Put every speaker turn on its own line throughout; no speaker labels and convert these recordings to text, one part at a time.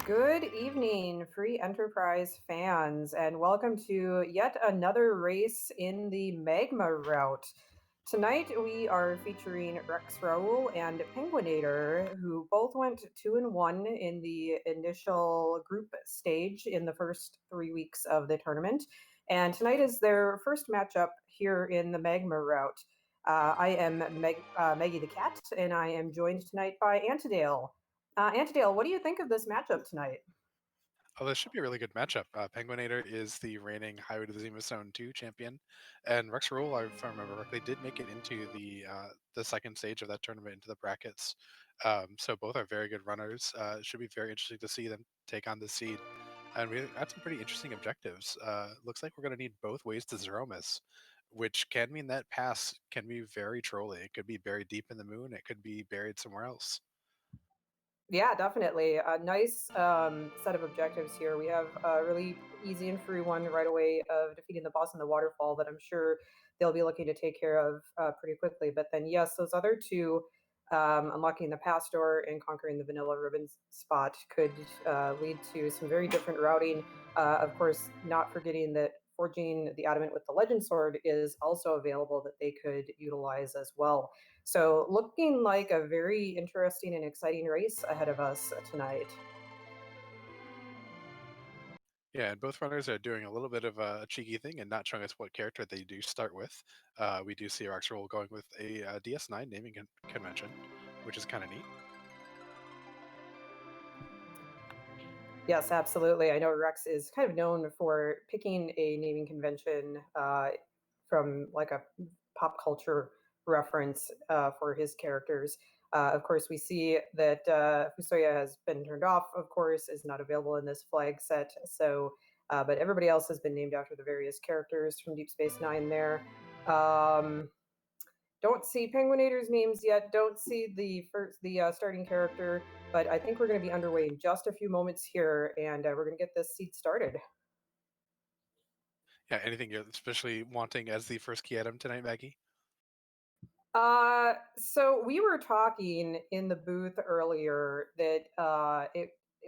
Good evening, Free Enterprise fans, and welcome to yet another race in the Magma Route. Tonight we are featuring rexxraul and penguin8r, who both went 2-1 in the initial group stage in the first 3 weeks of the tournament. And tonight is their first matchup here in the Magma Route. I am Maggie the Cat, and I am joined tonight by Antidale. Antidale, what do you think of this matchup tonight?
Oh, this should be a really good matchup. Penguin8r is the reigning Highway to the Threemus Zone 2 champion, and rexxraul, if I remember correctly, did make it into the second stage of that tournament, into the brackets. So both are very good runners. It should be very interesting to see them take on this seed. And we had some pretty interesting objectives. Looks like we're going to need both ways to Zeromus, which can mean that pass can be very trolly. It could be buried deep in the moon. It could be buried somewhere else.
Yeah, definitely. A nice set of objectives here. We have a really easy and free one right away of defeating the boss in the waterfall that I'm sure they'll be looking to take care of pretty quickly. But then, yes, those other two, unlocking the pass door and conquering the vanilla ribbon spot, could lead to some very different routing. Of course, not forgetting that forging the adamant with the legend sword is also available that they could utilize as well. So, looking like a very interesting and exciting race ahead of us tonight.
Yeah, and both runners are doing a little bit of a cheeky thing and not showing us what character they do start with. We do see rexxraul going with a DS9 naming convention, which is kind of neat.
Yes, absolutely. I know Rex is kind of known for picking a naming convention from like a pop culture reference for his characters. Of course, we see that Fusoya has been turned off, of course, is not available in this flag set. So, but everybody else has been named after the various characters from Deep Space Nine there. Um, don't see penguin8r's names yet. Don't see the starting character, but I think we're going to be underway in just a few moments here, and we're going to get this seat started.
Yeah, anything you're especially wanting as the first key item tonight, Maggie?
So we were talking in the booth earlier that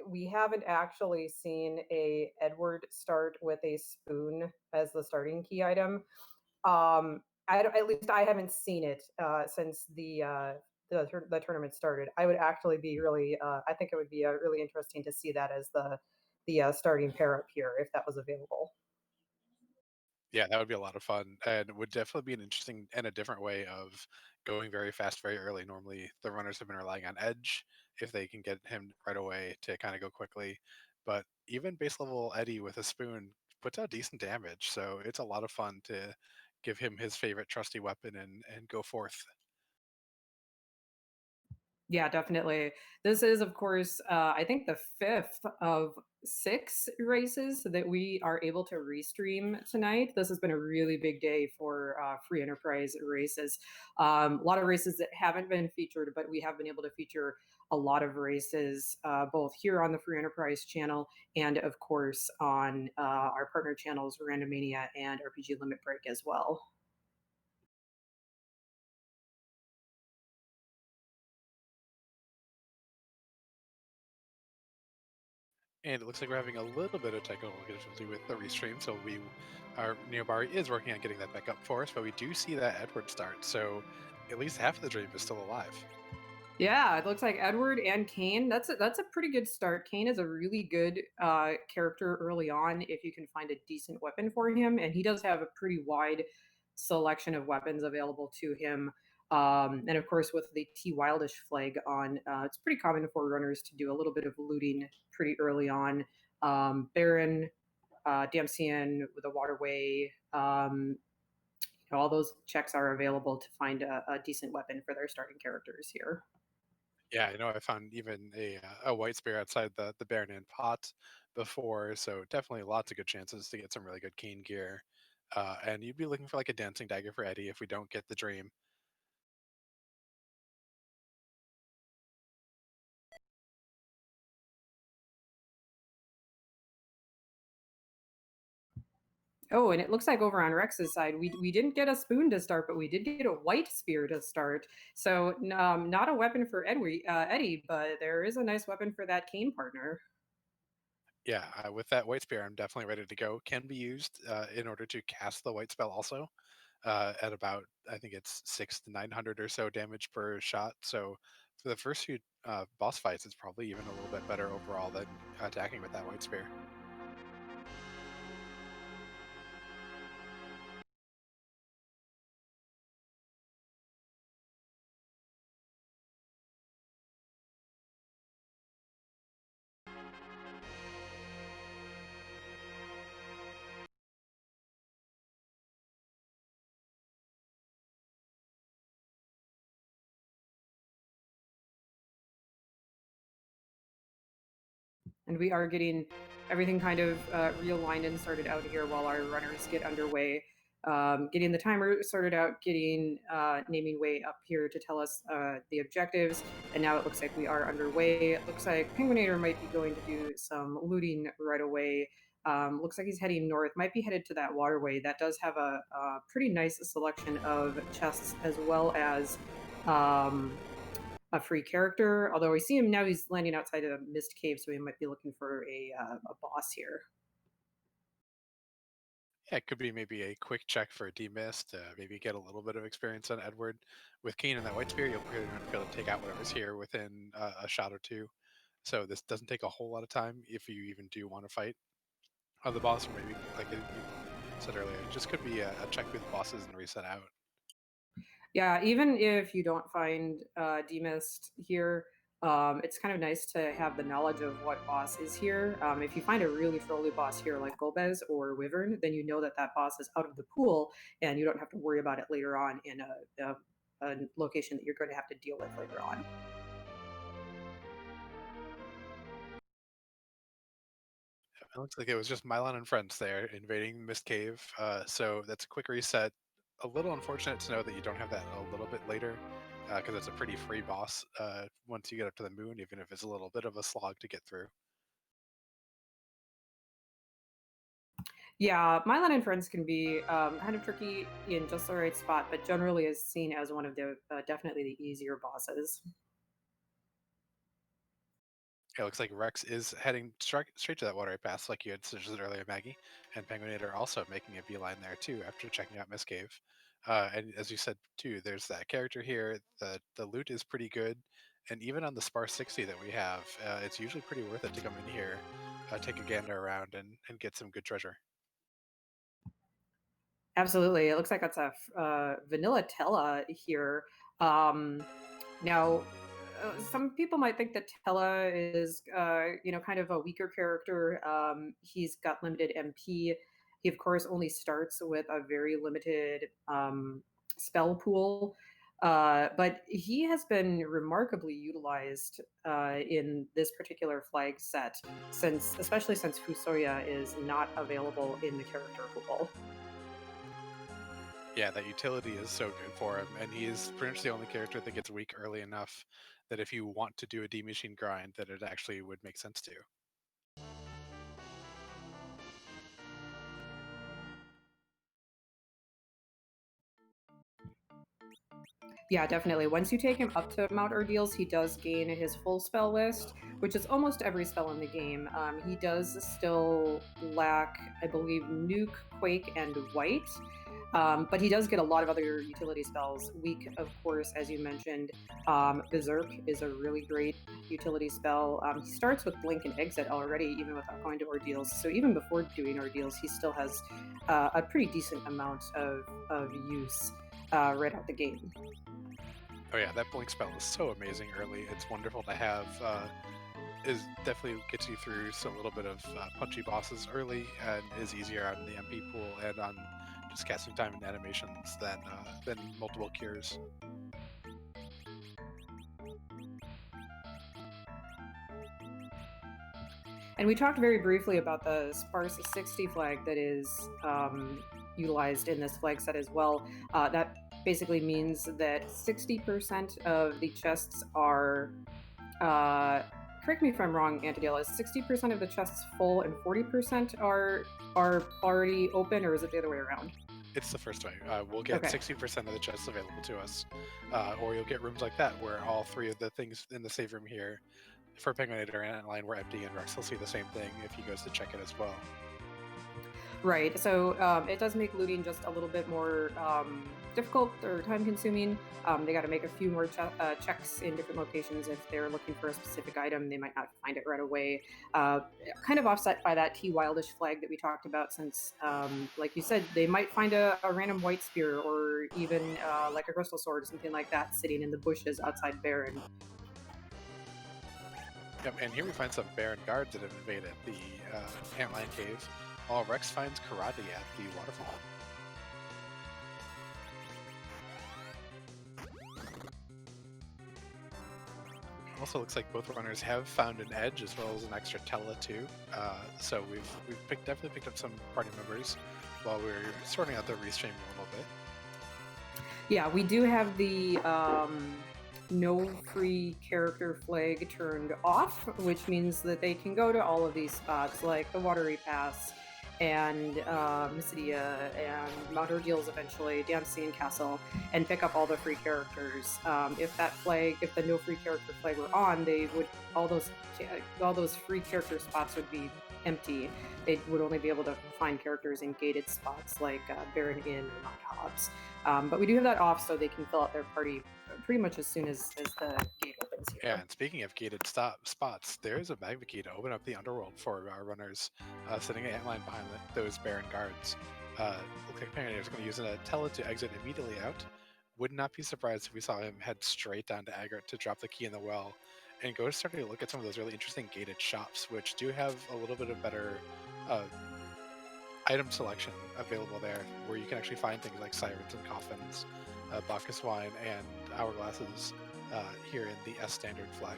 we haven't actually seen a Edward start with a spoon as the starting key item. At least I haven't seen it since the tournament started. I would actually be really, I think it would be really interesting to see that as the starting pair up here if that was available.
Yeah, that would be a lot of fun, and would definitely be an interesting and a different way of going very fast, very early. Normally, the runners have been relying on Edge if they can get him right away to kind of go quickly. But even base level Eddie with a spoon puts out decent damage, so it's a lot of fun to give him his favorite trusty weapon and go forth.
Yeah, definitely. This is, of course, I think the fifth of six races that we are able to restream tonight. This has been a really big day for free enterprise races. A lot of races that haven't been featured, but we have been able to feature a lot of races both here on the free enterprise channel and, of course, on our partner channels, Randomania and RPG Limit Break as well.
And it looks like we're having a little bit of technical difficulty with the restream, so our Neobari is working on getting that back up for us, but we do see that Edward start, so at least half of the dream is still alive.
Yeah, it looks like Edward and Kane. That's a pretty good start. Kane is a really good character early on if you can find a decent weapon for him, and he does have a pretty wide selection of weapons available to him. And of course, with the T Wildish flag on, it's pretty common for runners to do a little bit of looting pretty early on. Baron, Damsian with a waterway. All those checks are available to find a decent weapon for their starting characters here.
Yeah, I know I found even a white spear outside the Baron pot before, so definitely lots of good chances to get some really good Keen gear. And you'd be looking for like a dancing dagger for Eddie if we don't get the dream.
Oh, and it looks like over on Rex's side, we didn't get a spoon to start, but we did get a white spear to start. So not a weapon for Eddie, but there is a nice weapon for that Kane partner.
Yeah, with that white spear, I'm definitely ready to go. Can be used in order to cast the white spell also at about, I think it's 6 to 900 or so damage per shot. So for the first few boss fights, it's probably even a little bit better overall than attacking with that white spear.
And we are getting everything kind of realigned and sorted out here while our runners get underway. Getting the timer sorted out, getting naming way up here to tell us the objectives. And now it looks like we are underway. It looks like Penguin8r might be going to do some looting right away. Looks like he's heading north, might be headed to that waterway. That does have a pretty nice selection of chests as well as a free character. Although we see him now, he's landing outside of a mist cave, so we might be looking for a boss here.
Yeah, it could be maybe a quick check for a demist, maybe get a little bit of experience on Edward. With Keen and that white spear, you'll pretty much be able to take out whatever's here within a shot or two. So this doesn't take a whole lot of time if you even do want to fight the boss, or maybe like you said earlier, it just could be a check through the bosses and reset out.
Yeah, even if you don't find demist here, it's kind of nice to have the knowledge of what boss is here. If you find a really trolly boss here like Golbez or Wyvern, then you know that that boss is out of the pool and you don't have to worry about it later on in a location that you're going to have to deal with later on.
It looks like it was just Mylon and friends there invading Mist Cave. So that's a quick reset. A little unfortunate to know that you don't have that a little bit later, because it's a pretty free boss once you get up to the moon, even if it's a little bit of a slog to get through.
Yeah, Mylan and Friends can be kind of tricky in just the right spot, but generally is seen as one of the definitely the easier bosses.
It looks like Rex is heading straight to that watery pass, like you had suggested earlier, Maggie, and Penguin8r also making a beeline there too after checking out Miss Cave. And as you said too, there's that character here. The loot is pretty good, and even on the sparse 60 that we have, it's usually pretty worth it to come in here, take a gander around, and get some good treasure.
Absolutely, it looks like that's a vanilla Tella here. Um, Now, some people might think that Tella is, kind of a weaker character. He's got limited MP. He, of course, only starts with a very limited spell pool. But he has been remarkably utilized in this particular flag set, especially since Fusoya is not available in the character pool.
Yeah, that utility is so good for him, and he is pretty much the only character that gets weak early enough that if you want to do a D machine grind, that it actually would make sense to.
Yeah, definitely. Once you take him up to Mount Ordeals, he does gain his full spell list, which is almost every spell in the game. He does still lack, I believe, Nuke, Quake, and White. But he does get a lot of other utility spells. Weak, of course, as you mentioned. Berserk is a really great utility spell. He starts with Blink and Exit already, even without going to Ordeals. So even before doing Ordeals, he still has a pretty decent amount of use right out the gate.
Oh yeah, that blink spell is so amazing early. It's wonderful to have. Is definitely gets you through a little bit of punchy bosses early, and is easier on the MP pool and on just casting time and animations than multiple cures.
And we talked very briefly about the sparse 60 flag that is utilized in this flag set as well. That basically means that 60% of the chests are, correct me if I'm wrong, Antidale, is 60% of the chests full and 40% are already open, or is it the other way around?
It's the first way. We'll get
Okay.
60% of the chests available to us, or you'll get rooms like that where all three of the things in the save room here for Penguin8r and Antline were empty, and Rex will see the same thing if he goes to check it as well.
Right. So it does make looting just a little bit more difficult or time consuming. They got to make a few more checks in different locations. If they're looking for a specific item, they might not find it right away. Kind of offset by that T Wildish flag that we talked about, since, like you said, they might find a random white spear or even like a crystal sword or something like that sitting in the bushes outside Baron.
Yep, and here we find some Baron guards that have invaded the Antline Cave, while Rex finds karate at the waterfall. Also looks like both runners have found an edge as well as an extra Tella too. So we've definitely picked up some party members while we're sorting out the restream a little bit.
Yeah, we do have the no free character flag turned off, which means that they can go to all of these spots like the Watery Pass and Mysidia and Mount Ordeals eventually, Dancing Castle, and pick up all the free characters. If the no free character flag were on, they would all those free character spots would be empty. They would only be able to find characters in gated spots like Baron Inn or Mount Hobbs. But we do have that off, so they can fill out their party pretty much as soon as the gate opens here.
Yeah, and speaking of gated spots, there's a magma key to open up the underworld for our runners sitting at Antline behind those Baron guards. Looks like Penguin8r is going to use a Tella to exit immediately out. Would not be surprised if we saw him head straight down to Agart to drop the key in the well and go start to look at some of those really interesting gated shops, which do have a little bit of better item selection available there, where you can actually find things like sirens and coffins, Bacchus wine, and hourglasses here in the S standard flag.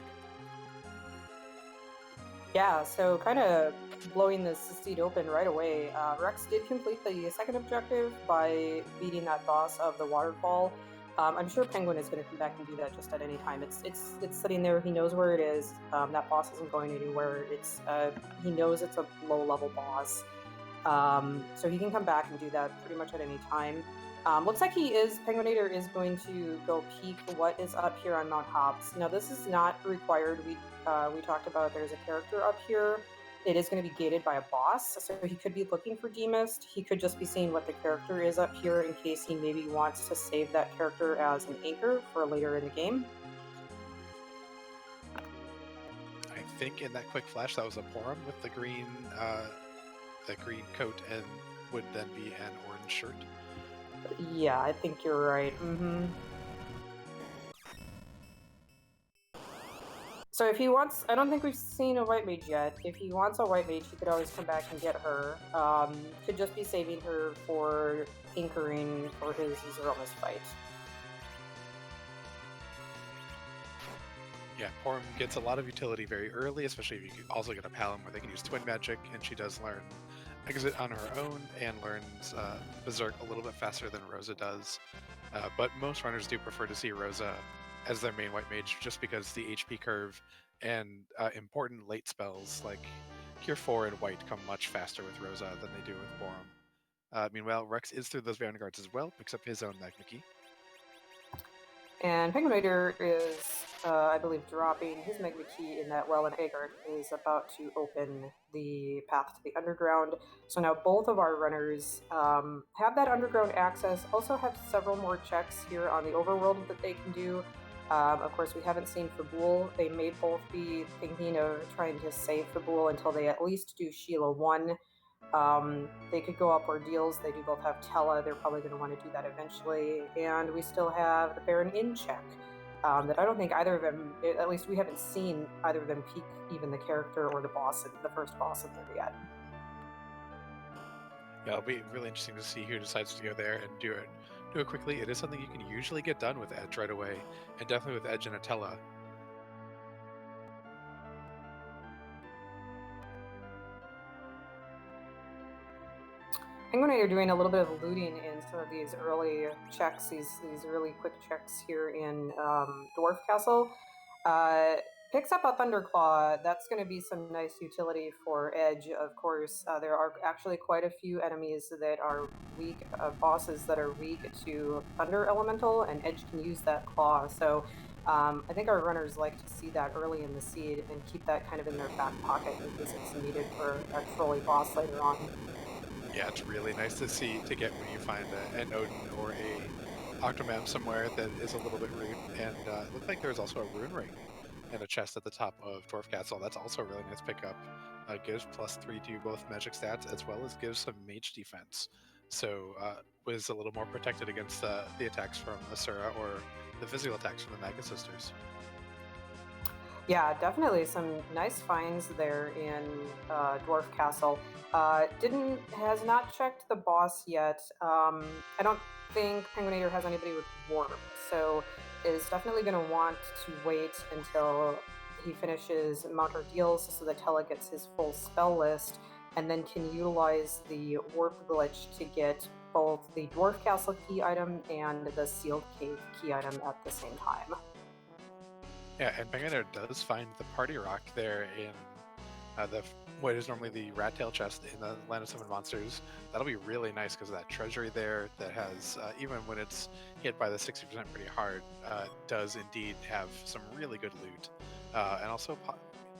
Yeah, so kind of blowing this seed open right away. Rex did complete the second objective by beating that boss of the waterfall. I'm sure Penguin is going to come back and do that just at any time. It's sitting there. He knows where it is. That boss isn't going anywhere. He knows it's a low level boss, so he can come back and do that pretty much at any time. Looks like Penguin8r is going to go peek what is up here on Mount Hobbs. Now, this is not required. We talked about there's a character up here. It is going to be gated by a boss, so he could be looking for Demist. He could just be seeing what the character is up here in case he maybe wants to save that character as an anchor for later in the game.
I think in that quick flash that was a Porum with the green coat and would then be an orange shirt.
Yeah, I think you're right. So if he wants, I don't think we've seen a white mage yet. If he wants a white mage, he could always come back and get her. Could just be saving her for anchoring for his Threemus fight.
Yeah, Porum gets a lot of utility very early, especially if you also get a Palom where they can use Twin Magic, and she does learn Exit on her own and learns Berserk a little bit faster than Rosa does. But most runners do prefer to see Rosa as their main white mage, just because the HP curve and important late spells like Cure 4 and White come much faster with Rosa than they do with Porum. Meanwhile, Rex is through those Baron guards as well, picks up his own Magma Key.
And Penguin8r is, I believe, dropping his Magma Key in that well, and Agart is about to open the path to the underground. So now both of our runners have that underground access, also have several more checks here on the overworld that they can do. Of course, we haven't seen Fabul. They may both be thinking of trying to save Fabul until they at least do Sheila 1. They could go up Ordeals. They do both have Tella. They're probably going to want to do that eventually. And we still have the Baron Inn check that I don't think either of them, at least we haven't seen either of them peek even the character or the first boss in there yet.
Yeah, it'll be really interesting to see who decides to go there and do it quickly. It is something you can usually get done with Edge right away, and definitely with Edge and Atella.
Penguin8r are doing a little bit of looting in some of these early checks, these really quick checks here in Dwarf Castle. Picks up a Thunderclaw. That's going to be some nice utility for Edge, of course. There are actually quite a few enemies that are weak, bosses that are weak to Thunder Elemental, and Edge can use that claw. So I think our runners like to see that early in the seed and keep that kind of in their back pocket in case it's needed for a trolley boss later on.
Yeah, it's really nice to get when you find an Odin or a Octomam somewhere that is a little bit rude. And it looked like there's also a rune ring and a chest at the top of Dwarf Castle. That's also a really nice pickup. Gives +3 to both magic stats as well as gives some mage defense. So was a little more protected against the attacks from Asura or the physical attacks from the Magna Sisters.
Yeah, definitely some nice finds there in Dwarf Castle. Has not checked the boss yet. I don't think Penguin8r has anybody with warp, so is definitely going to want to wait until he finishes Mount Ordeals so that Tella gets his full spell list, and then can utilize the warp glitch to get both the Dwarf Castle key item and the Sealed Cave key item at the same time.
Yeah, and Penguin8r does find the party rock there in what is normally the rat tail chest in the Land of Summon Monsters. That'll be really nice because of that treasury there that has, even when it's hit by the 60% pretty hard, does indeed have some really good loot. And also,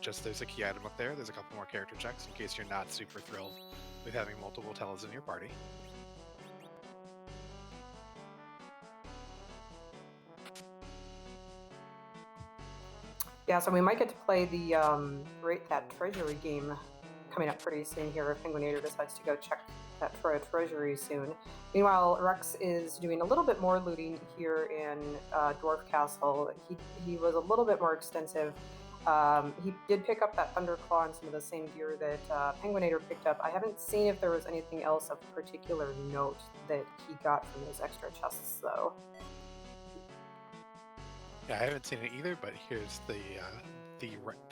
just there's a key item up there. There's a couple more character checks in case you're not super thrilled with having multiple Tellas in your party.
Yeah, so we might get to play the Rate That Treasury game coming up pretty soon here if Penguin8r decides to go check that treasury soon. Meanwhile, Rex is doing a little bit more looting here in Dwarf Castle. He was a little bit more extensive. He did pick up that Thunderclaw and some of the same gear that Penguin8r picked up. I haven't seen if there was anything else of particular note that he got from those extra chests, though.
Yeah, I haven't seen it either, but here's the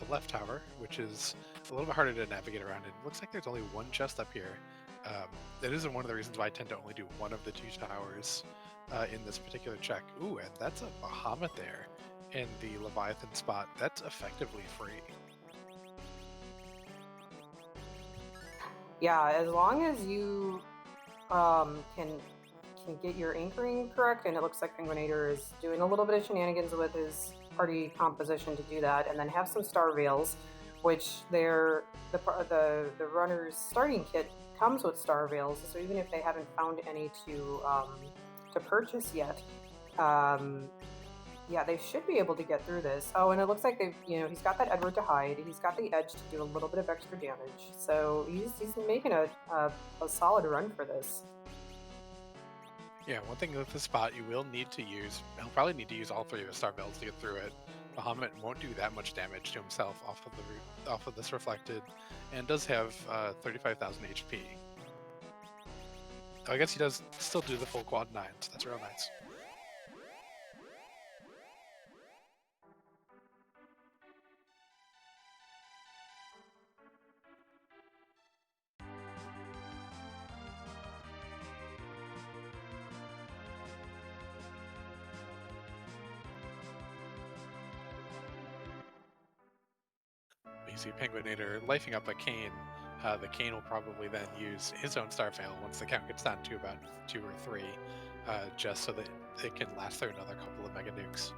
left tower, which is a little bit harder to navigate around. And it looks like there's only one chest up here. That isn't one of the reasons why I tend to only do one of the two towers in this particular check. Ooh, and that's a Bahamut there in the Leviathan spot. That's effectively free.
Yeah, as long as you can get your anchoring correct, and it looks like Penguin8r is doing a little bit of shenanigans with his party composition to do that, and then have some star veils, which the runner's starting kit comes with star veils, so even if they haven't found any to purchase yet, yeah, they should be able to get through this. Oh, and it looks like he's got that Edward to hide. He's got the edge to do a little bit of extra damage. So he's making a solid run for this.
Yeah, one thing with this spot you will need to use, he'll probably need to use all three of his star bells to get through it. Bahamut won't do that much damage to himself off of this reflected, and does have 35,000 HP. I guess he does still do the full quad 9, so that's real nice. You see Penguin8r lifing up a Cane. The Cane will probably then use his own star fail once the count gets down to about 2 or 3, just so that it can last through another couple of Mega Nukes.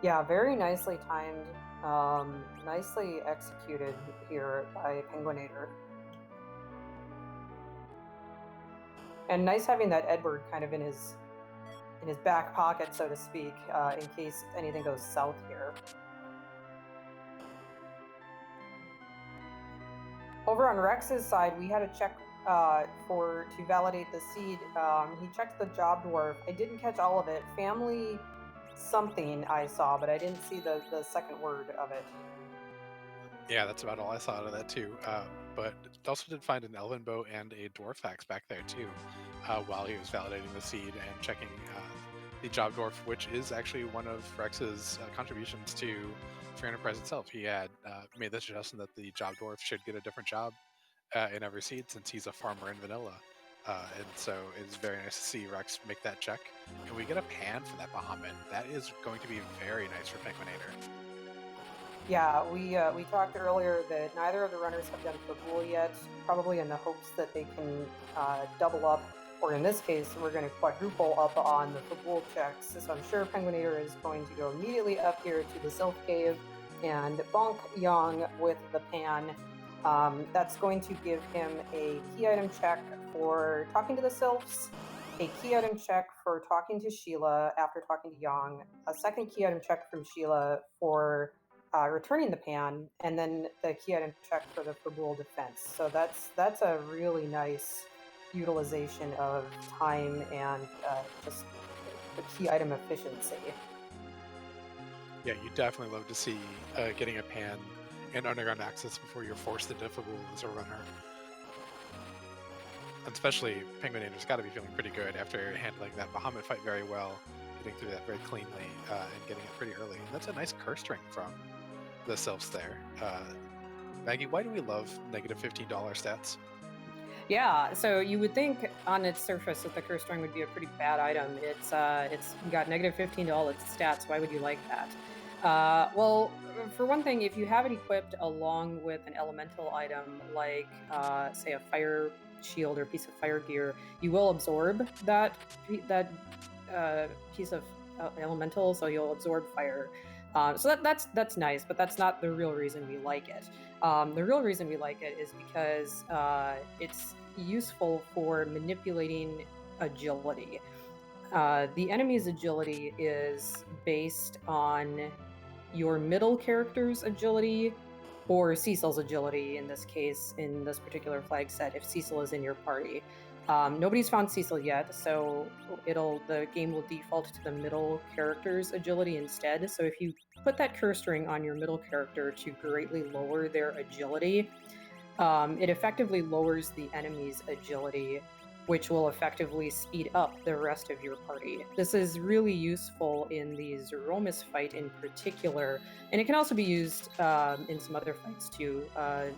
Yeah, very nicely timed, nicely executed here by Penguin8r. And nice having that Edward kind of in his back pocket, so to speak, in case anything goes south here. Over on Rex's side, we had a check to validate the seed. He checked the job dwarf. I didn't catch all of it. Family something I saw, but I didn't see the second word of it.
Yeah, that's about all I saw out of that too. But also did find an Elven Bow and a Dwarf Axe back there too, while he was validating the seed and checking the Job Dwarf, which is actually one of Rex's contributions to Free Enterprise itself. He had made the suggestion that the Job Dwarf should get a different job in every seed since he's a farmer in vanilla. And so it's very nice to see Rex make that check. And we get a pan for that Bahamut. That is going to be very nice for Penguin8r.
Yeah, we talked earlier that neither of the runners have done Fagul yet, probably in the hopes that they can double up or in this case, we're going to quadruple up on the Fabul checks. So I'm sure penguin8r is going to go immediately up here to the Sylph Cave and bonk Yang with the pan. That's going to give him a key item check for talking to the Sylphs, a key item check for talking to Sheila after talking to Yang, a second key item check from Sheila for returning the pan, and then the key item check for the Fabul defense. So that's a really nice utilization of time and just the key item efficiency.
Yeah, you definitely love to see getting a pan and underground access before you're forced into Fabul as a runner. And especially penguin8r's got to be feeling pretty good after handling that Bahamut fight very well, getting through that very cleanly, and getting it pretty early. And that's a nice curse string from the Sylphs there. Maggie, why do we love negative $15 stats?
Yeah, so you would think on its surface that the curse string would be a pretty bad item. It's got negative 15 to all its stats. Why would you like that? Well, for one thing, if you have it equipped along with an elemental item like, say, a fire shield or piece of fire gear, you will absorb that piece of elemental, so you'll absorb fire. So that's nice, but that's not the real reason we like it. The real reason we like it is because it's useful for manipulating agility. The enemy's agility is based on your middle character's agility or Cecil's agility in this case, in this particular flag set, if Cecil is in your party. Nobody's found Cecil yet, so the game will default to the middle character's agility instead. So if you put that curse string on your middle character to greatly lower their agility, it effectively lowers the enemy's agility, which will effectively speed up the rest of your party. This is really useful in the Threemus fight in particular, and it can also be used in some other fights too,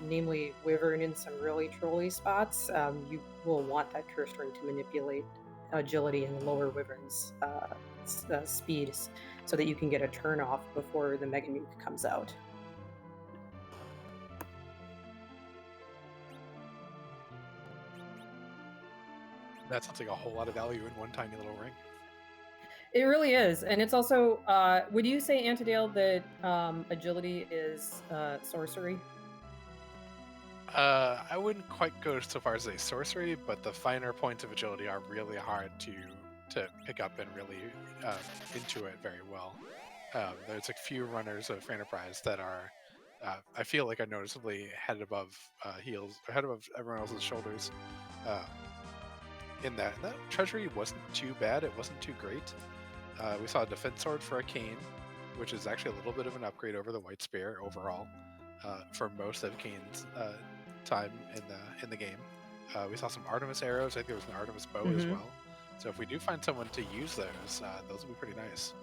namely Wyvern in some really trolly spots. You will want that curse string to manipulate agility and lower Wyvern's speeds so that you can get a turn off before the Mega Nuke comes out.
That sounds like a whole lot of value in one tiny little ring.
It really is, and it's also. Would you say, Antidale, that agility is sorcery?
I wouldn't quite go so far as a sorcery, but the finer points of agility are really hard to pick up and really intuit very well. There's a few runners of Enterprise that are, I feel like, are noticeably head above head above everyone else's shoulders. In that treasury wasn't too bad. It wasn't too great. We saw a defense sword for a cane, which is actually a little bit of an upgrade over the white spear overall for most of Kane's time in the game. We saw some Artemis arrows. I think there was an Artemis bow as well. So if we do find someone to use those will be pretty nice.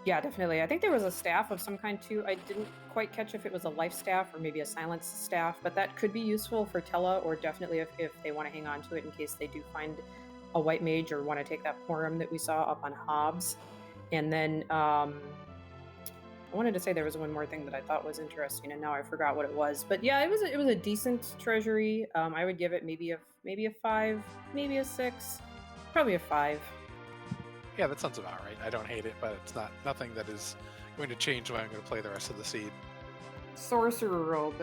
Yeah, definitely. I think there was a staff of some kind too. I didn't quite catch if it was a life staff or maybe a silence staff, but that could be useful for Tella, or definitely if they want to hang on to it in case they do find a white mage or want to take that Porum that we saw up on Hobbs. And then I wanted to say there was one more thing that I thought was interesting, and now I forgot what it was. But yeah, it was a decent treasury. I would give it maybe a 5, maybe a 6, probably a 5.
Yeah, that sounds about right. I don't hate it, but it's nothing that is going to change the way I'm going to play the rest of the seed.
Sorcerer Rogue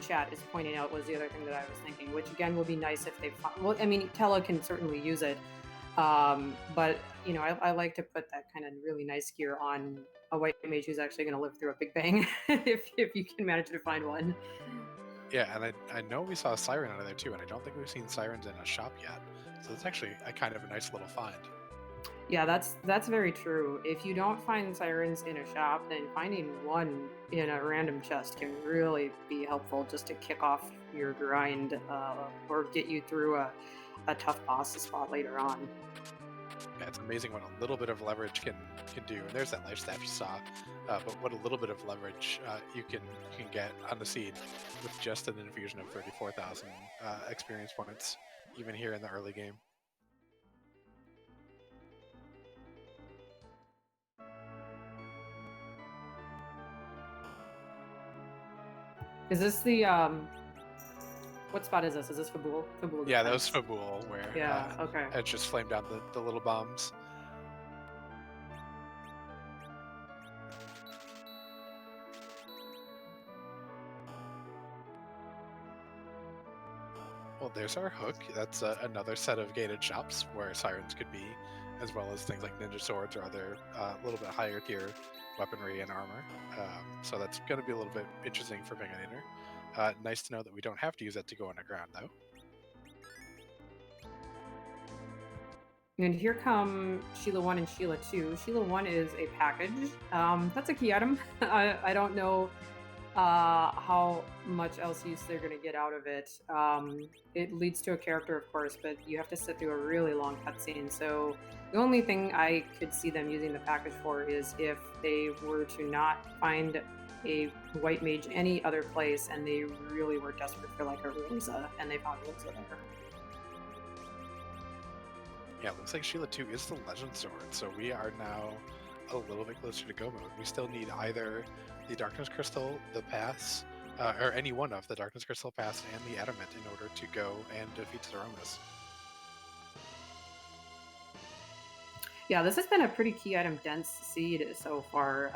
chat is pointing out was the other thing that I was thinking, which again would be nice if they well, I mean, Tella can certainly use it, but you know, I like to put that kind of really nice gear on a white mage who's actually going to live through a Big Bang if you can manage to find one.
Yeah, and I know we saw a siren out of there too, and I don't think we've seen sirens in a shop yet, so it's actually a kind of a nice little find.
Yeah, that's very true. If you don't find sirens in a shop, then finding one in a random chest can really be helpful just to kick off your grind or get you through a tough boss spot later on.
Yeah, it's amazing what a little bit of leverage can do. And there's that life staff you saw, but what a little bit of leverage you can get on the seed with just an infusion of 34,000 experience points, even here in the early game.
Is this the What spot is this? Is this Fabul? Fabul
Yeah, that was
defense.
Fabul, where
Yeah, okay.
it just flamed down the little bombs. Well, there's our hook. That's another set of gated shops where sirens could be, as well as things like ninja swords or other little bit higher tier weaponry and armor. So that's going to be a little bit interesting for penguin8r. Nice to know that we don't have to use that to go underground, though.
And here come Sheila 1 and Sheila 2. Sheila 1 is a package. That's a key item. I don't know how much else use they're going to get out of it. It leads to a character, of course, but you have to sit through a really long cutscene. So the only thing I could see them using the package for is if they were to not find a white mage any other place and they really were desperate for like a Rosa and they found Rosa there.
Yeah, it looks like Sheila 2 is the Legend Sword, so we are now a little bit closer to go mode. We still need either the Darkness Crystal, the Pass, or any one of the Darkness Crystal Pass and the Adamant in order to go and defeat Threemus.
Yeah, this has been a pretty key item dense seed so far.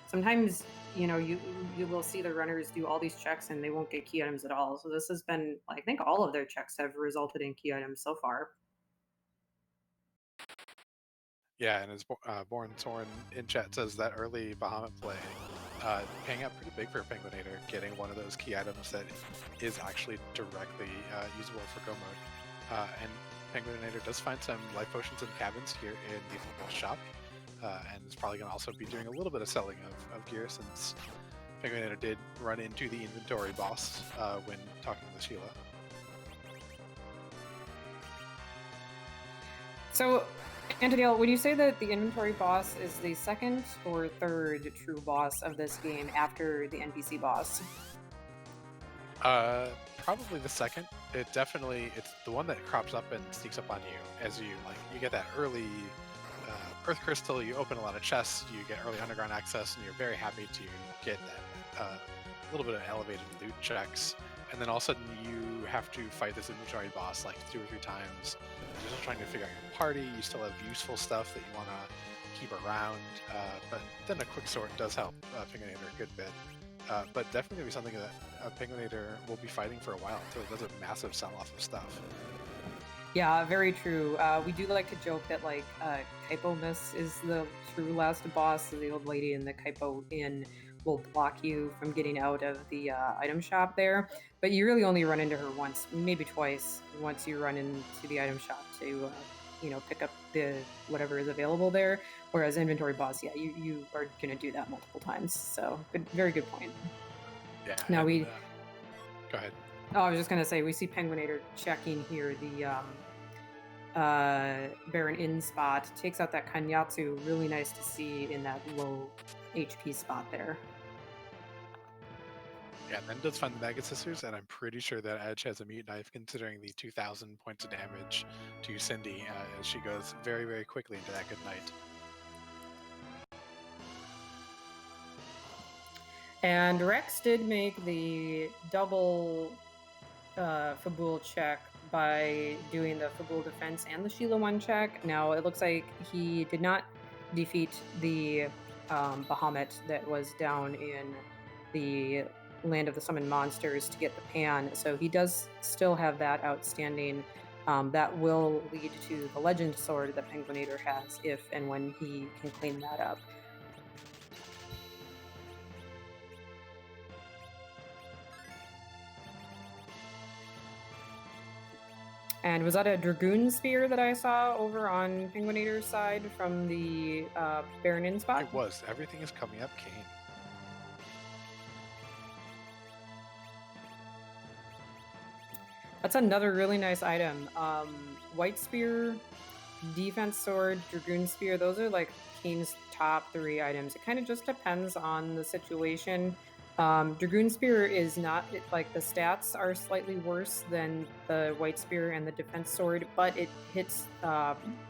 Sometimes, you know, you will see the runners do all these checks and they won't get key items at all. So this has been, I think all of their checks have resulted in key items so far.
Yeah, and as Born Soren in chat says, that early Bahamut play paying out pretty big for penguin8r, getting one of those key items that is actually directly usable for go mode. And penguin8r does find some life potions and cabins here in the football shop, and is probably going to also be doing a little bit of selling of gear, since penguin8r did run into the inventory boss when talking with Sheila.
So, Antoniel, would you say that the inventory boss is the second or third true boss of this game after the NPC boss?
Probably the second. It's the one that crops up and sneaks up on you as you get that early Earth Crystal. You open a lot of chests, you get early underground access, and you're very happy to get that little bit of elevated loot checks. And then all of a sudden you have to fight this inventory boss like 2 or 3 times. You're still trying to figure out your party. You still have useful stuff that you want to keep around, but then a quick sort does help penguin8r a good bit. But definitely going to be something that penguin8r will be fighting for a while until it does a massive sell-off of stuff.
Yeah, very true. We do like to joke that like Kaipo Miss is the true last boss. The old lady in the Kaipo Inn will block you from getting out of the item shop there, but you really only run into her once, maybe twice, once you run into the item shop to pick up the whatever is available there. Whereas inventory boss, yeah, you are going to do that multiple times. So very good point.
Yeah.
Now
go ahead.
Oh, I was just going to say, we see penguin8r checking here the Baron Inn spot. Takes out that Kanyatsu. Really nice to see in that low HP spot there.
Yeah, and then does find the Maggot Sisters, and I'm pretty sure that Edge has a mute knife considering the 2,000 points of damage to Cindy as she goes very, very quickly into that good night.
And Rex did make the double Fabul check by doing the Fabul defense and the Sheila 1 check. Now, it looks like he did not defeat the Bahamut that was down in the Land of the Summoned Monsters to get the pan, so he does still have that outstanding. That will lead to the Legend Sword that penguin8r has if and when he can clean that up. And was that a Dragoon Spear that I saw over on penguin8r's side from the Baron Inn spot?
It was. Everything is coming up Kane.
That's another really nice item. White Spear, Defense Sword, Dragoon Spear, those are like Kane's top 3 items. It kind of just depends on the situation. Dragoon Spear is not, like the stats are slightly worse than the White Spear and the Defense Sword, but it hits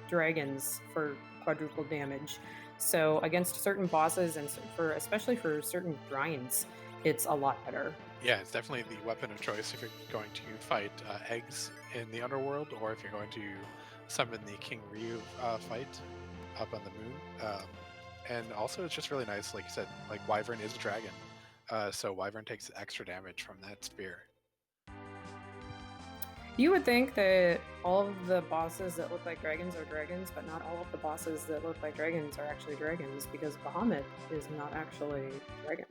dragons for quadruple damage. So against certain bosses and especially for certain grinds, it's a lot better.
Yeah, it's definitely the weapon of choice if you're going to fight eggs in the underworld, or if you're going to summon the King Ryu fight up on the moon. And also, it's just really nice, like you said, like Wyvern is a dragon, so Wyvern takes extra damage from that spear.
You would think that all of the bosses that look like dragons are dragons, but not all of the bosses that look like dragons are actually dragons, because Bahamut is not actually a dragon.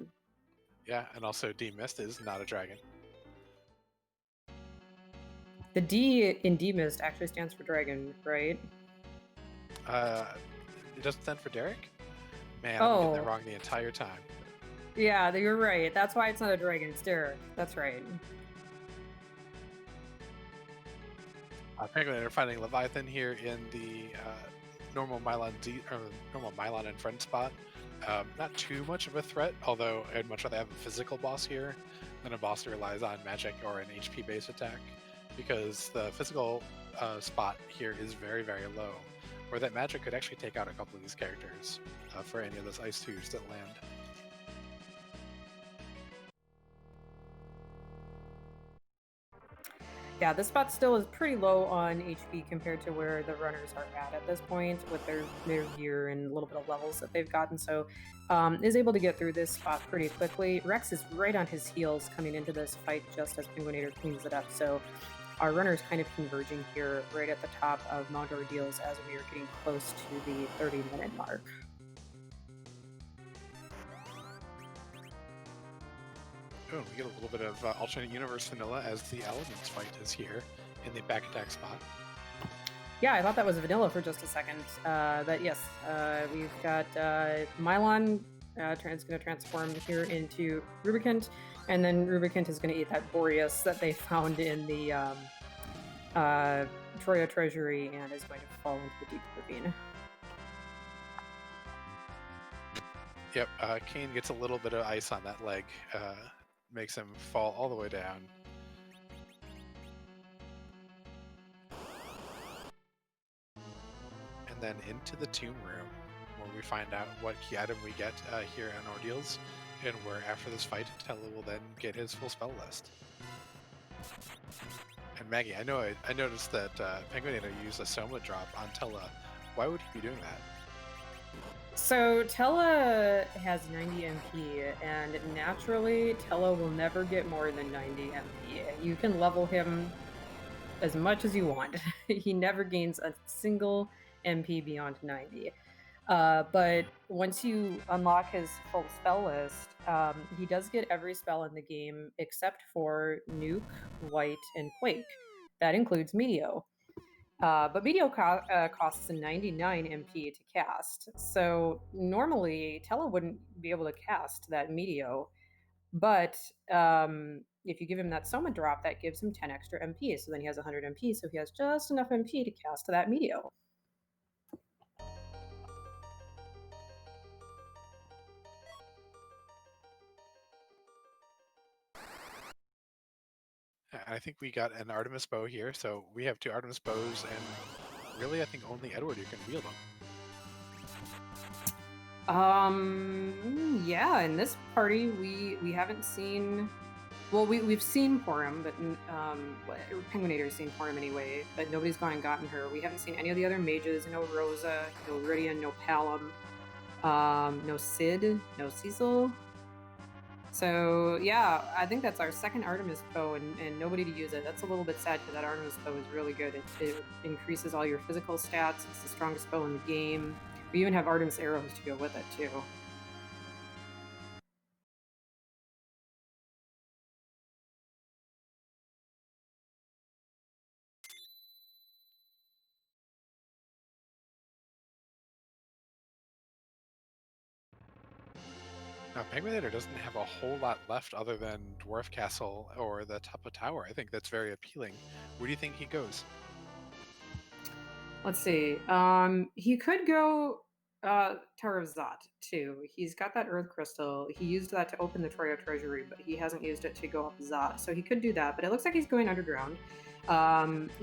Yeah, and also D Mist is not a dragon.
The D in D-Mist actually stands for dragon, right?
It doesn't stand for Derek? Man, I'm getting that wrong the entire time.
Yeah, you're right. That's why it's not a dragon, it's Derek. That's right.
Penguin8r finding Leviathan here in the normal Mylon normal Mylon and friend spot. Not too much of a threat, although I'd much rather have a physical boss here than a boss that relies on magic or an HP based attack, because the physical spot here is very, very low, where that magic could actually take out a couple of these characters for any of those ice tubes that land.
Yeah, this spot still is pretty low on HP compared to where the runners are at this point with their gear and a little bit of levels that they've gotten, so is able to get through this spot pretty quickly. Rex is right on his heels coming into this fight just as Penguin8r cleans it up, so our runner's kind of converging here right at the top of Mount Ordeals as we are getting close to the 30-minute mark.
Oh, we get a little bit of alternate universe vanilla as the Elements fight is here in the back attack spot.
Yeah, I thought that was vanilla for just a second, but yes, we've got Mylon is going to transform here into Rubicant, and then Rubicant is going to eat that Boreas that they found in the Troya Treasury and is going to fall into the deep ravine.
Yep, Kane gets a little bit of ice on that leg, makes him fall all the way down. And then into the tomb room, where we find out what key item we get here on Ordeals, and where after this fight, Tella will then get his full spell list. And Maggie, I noticed that Penguin8r used a Soma drop on Tella. Why would he be doing that?
So Tella has 90 MP, and naturally Tella will never get more than 90 MP. You can level him as much as you want. He never gains a single MP beyond 90. But once you unlock his full spell list, he does get every spell in the game except for Nuke, White, and Quake. That includes Meteo. But Meteo costs 99 MP to cast. So normally Tella wouldn't be able to cast that Meteo, but if you give him that Soma drop, that gives him 10 extra MP. So then he has 100 MP, so he has just enough MP to cast that Meteo.
I think we got an Artemis bow here, so we have two Artemis bows, and really I think only Edward who can wield them.
Yeah, in this party we haven't seen. Well, we've seen Porum, but Penguin8r's seen Porum anyway, but nobody's gone and gotten her. We haven't seen any of the other mages. No Rosa, no Iridian, no Palom, no Sid, no Cecil. So yeah, I think that's our second Artemis bow, and nobody to use it. That's a little bit sad because that Artemis bow is really good. It increases all your physical stats. It's the strongest bow in the game. We even have Artemis arrows to go with it too.
Now, Penguin8r doesn't have a whole lot left other than Dwarf Castle or the Tuppa Tower. I think that's very appealing. Where do you think he goes?
Let's see. He could go Tower of Zot too. He's got that Earth Crystal. He used that to open the Troya Treasury, but he hasn't used it to go up Zot. So he could do that, but it looks like he's going underground.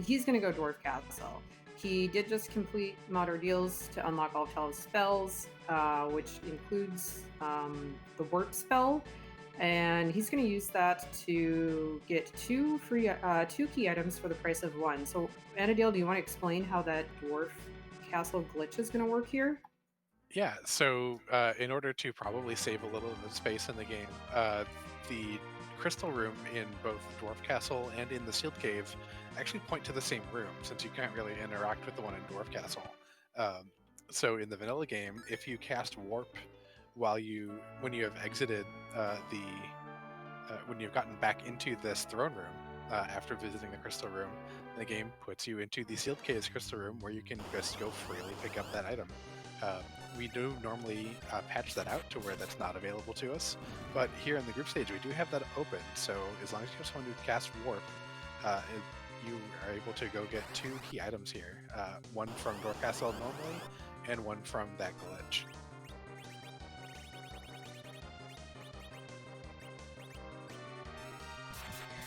He's going to go Dwarf Castle. He did just complete Mod Ordeals to unlock all of Tella's spells, which includes the Warp spell. and he's going to use that to get two key items for the price of one. So, Anadale, do you want to explain how that dwarf castle glitch is going to work here?
Yeah, so in order to probably save a little bit of space in the game, the crystal room in both Dwarf Castle and in the Sealed Cave actually point to the same room, since you can't really interact with the one in Dwarf Castle. So in the vanilla game, if you cast Warp when you have exited when you've gotten back into this throne room after visiting the crystal room, the game puts you into the Sealed Cave's crystal room where you can just go freely pick up that item. We do normally patch that out to where that's not available to us, but here in the group stage we do have that open, so as long as you have someone who casts Warp, you are able to go get two key items here, one from Dwarf Castle normally, and one from that glitch.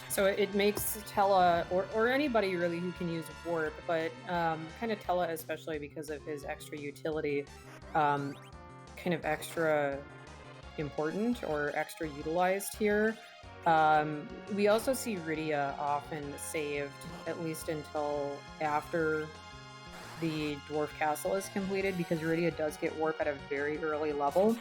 So it makes Tella, or anybody really who can use Warp, but kind of Tella especially because of his extra utility, kind of extra important or extra utilized here. We also see Rydia often saved, at least until after the Dwarf Castle is completed, because Rydia does get Warp at a very early level,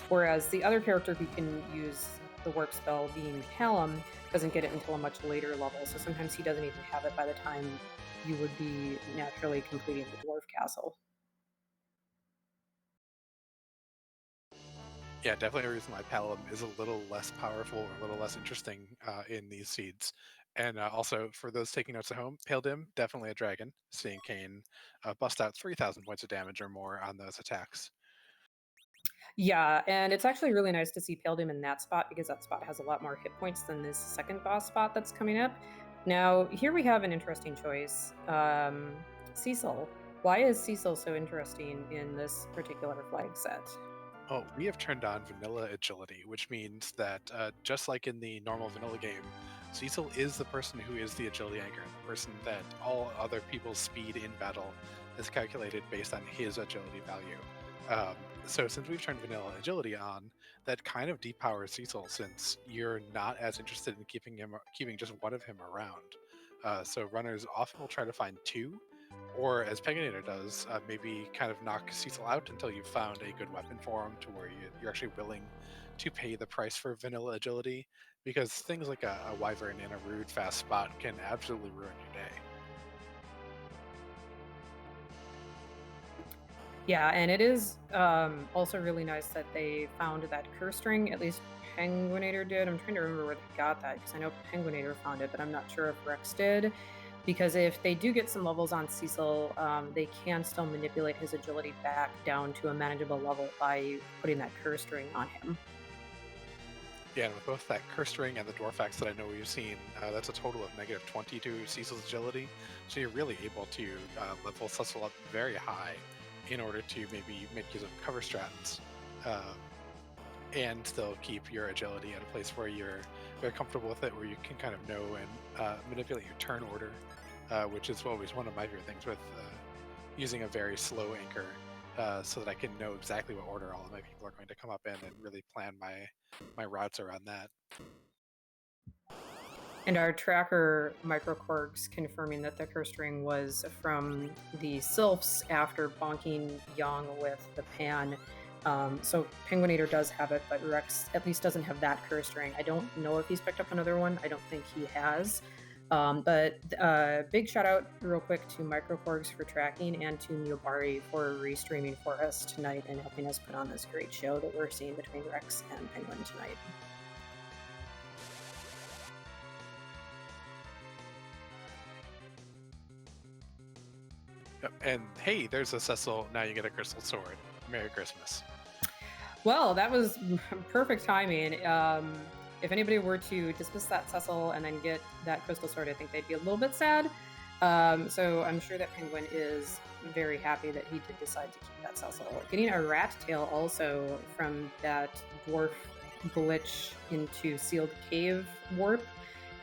whereas the other character who can use the Warp spell, being Palom, doesn't get it until a much later level, so sometimes he doesn't even have it by the time you would be naturally completing the Dwarf Castle.
Yeah, definitely a reason why Palom is a little less powerful or a little less interesting in these seeds. And also, for those taking notes at home, Pale Dim, definitely a dragon. Seeing Kane bust out 3,000 points of damage or more on those attacks.
Yeah, and it's actually really nice to see Pale Dim in that spot, because that spot has a lot more hit points than this second boss spot that's coming up. Now, here we have an interesting choice. Cecil. Why is Cecil so interesting in this particular flag set?
Oh, we have turned on vanilla agility, which means that just like in the normal vanilla game, Cecil is the person who is the agility anchor, the person that all other people's speed in battle is calculated based on his agility value. So since we've turned vanilla agility on, that kind of depowers Cecil, since you're not as interested in keeping just one of him around. So runners often will try to find two, or as penguin8r does, maybe kind of knock Cecil out until you've found a good weapon for him to where you're actually willing to pay the price for vanilla agility, because things like a wyvern and a rude fast spot can absolutely ruin your day.
Yeah, and it is also really nice that they found that curse ring, at least Penguin8r did. I'm trying to remember where they got that, because I know Penguin8r found it, but I'm not sure if Rex did. Because if they do get some levels on Cecil, they can still manipulate his agility back down to a manageable level by putting that curse ring on him.
Yeah, and with both that cursed ring and the dwarf axe that I know we've seen, that's a total of negative 20 to Cecil's agility. So you're really able to level Cecil up very high in order to maybe make use of cover strats, and still keep your agility at a place where you're very comfortable with it, where you can kind of know and manipulate your turn order, which is always one of my favorite things with using a very slow anchor, so that I can know exactly what order all of my people are going to come up in and really plan my routes around that.
And our tracker microquarks confirming that the curse ring was from the sylphs after bonking Yang with the pan. So Penguin8r does have it, but Rex at least doesn't have that curse ring. I don't know if he's picked up another one. I don't think he has. But big shout out real quick to Microquarks for tracking, and to Neobari for restreaming for us tonight and helping us put on this great show that we're seeing between Rex and Penguin tonight.
Yep. And hey, there's a Cecil. Now you get a crystal sword. Merry Christmas.
Well, that was perfect timing. If anybody were to dismiss that Cecil and then get that crystal sword, I think they'd be a little bit sad. So I'm sure that Penguin is very happy that he did decide to keep that Cecil. Getting a rat tail also from that dwarf glitch into sealed cave warp,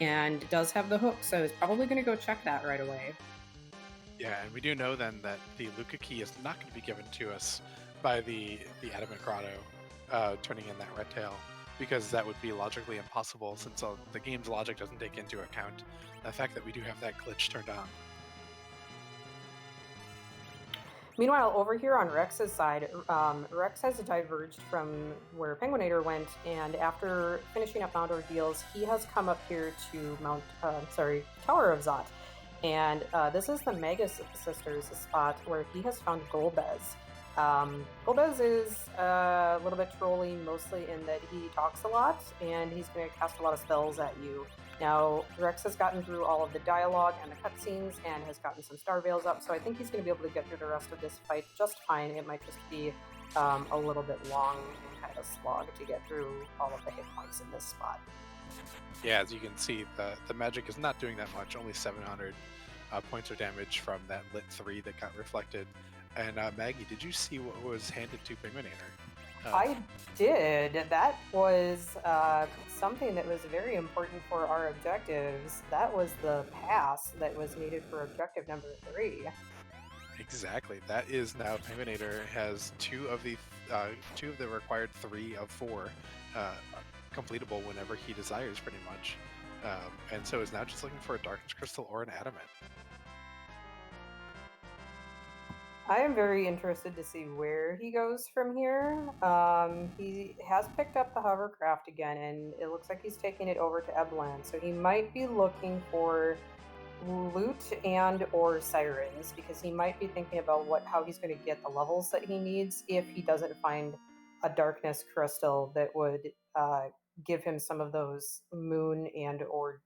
and does have the hook, so he's probably going to go check that right away.
Yeah, and we do know then that the Luca key is not going to be given to us by the Adamant Grotto, turning in that red tail. because that would be logically impossible since the game's logic doesn't take into account the fact that we do have that glitch turned on.
Meanwhile, over here on Rex's side, Rex has diverged from where Penguin8r went, and after finishing up Mount Ordeals, he has come up here to Tower of Zot. And this is the Magus Sisters spot where he has found Golbez. Golbez is a little bit trolly, mostly in that he talks a lot, and he's going to cast a lot of spells at you. Now, Rex has gotten through all of the dialogue and the cutscenes and has gotten some star veils up, so I think he's going to be able to get through the rest of this fight just fine. It might just be a little bit long and kind of a slog to get through all of the hit points in this spot.
Yeah, as you can see, the magic is not doing that much, only 700 points of damage from that Lit 3 that got reflected. And Maggie, did you see what was handed to Penguin8r?
I did. That was something that was very important for our objectives. That was the pass that was needed for objective number 3.
Exactly. That is now Penguin8r has two of the required 3 of 4 completable whenever he desires, pretty much. And so is now just looking for a Darkness Crystal or an Adamant.
I am very interested to see where he goes from here. He has picked up the hovercraft again, and it looks like he's taking it over to Eblan. So he might be looking for loot and or sirens, because he might be thinking about how he's going to get the levels that he needs if he doesn't find a darkness crystal that would give him some of those moon and or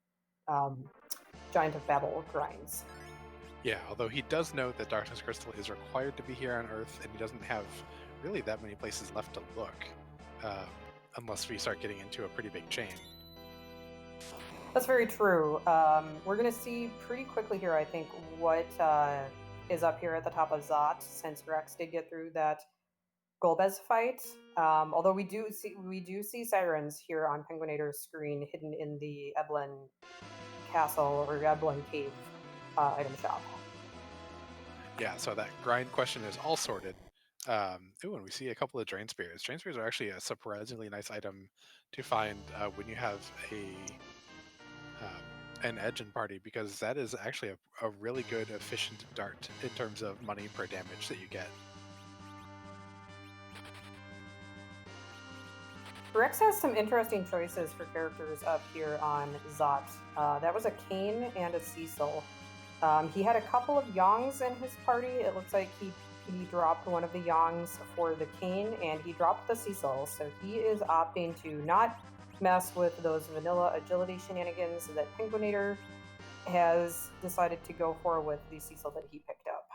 Giant of Babel grinds.
Yeah, although he does know that Darkness Crystal is required to be here on Earth, and he doesn't have really that many places left to look, unless we start getting into a pretty big chain.
That's very true. We're going to see pretty quickly here, I think, what is up here at the top of Zot, since Rex did get through that Golbez fight. Although we do see sirens here on Penguin8r's screen, hidden in the Eblan Castle or Eblan Cave item shop.
Yeah, so that grind question is all sorted. Ooh, and we see a couple of Drain Spears. Drain Spears are actually a surprisingly nice item to find when you have an edge in party, because that is actually a really good, efficient dart in terms of money per damage that you get.
Rex has some interesting choices for characters up here on Zot. That was a Kane and a Cecil. He had a couple of Yongs in his party. It looks like he dropped one of the Yongs for the Kane, and he dropped the Cecil. So he is opting to not mess with those vanilla agility shenanigans that Penguin8r has decided to go for with the Cecil that he picked up.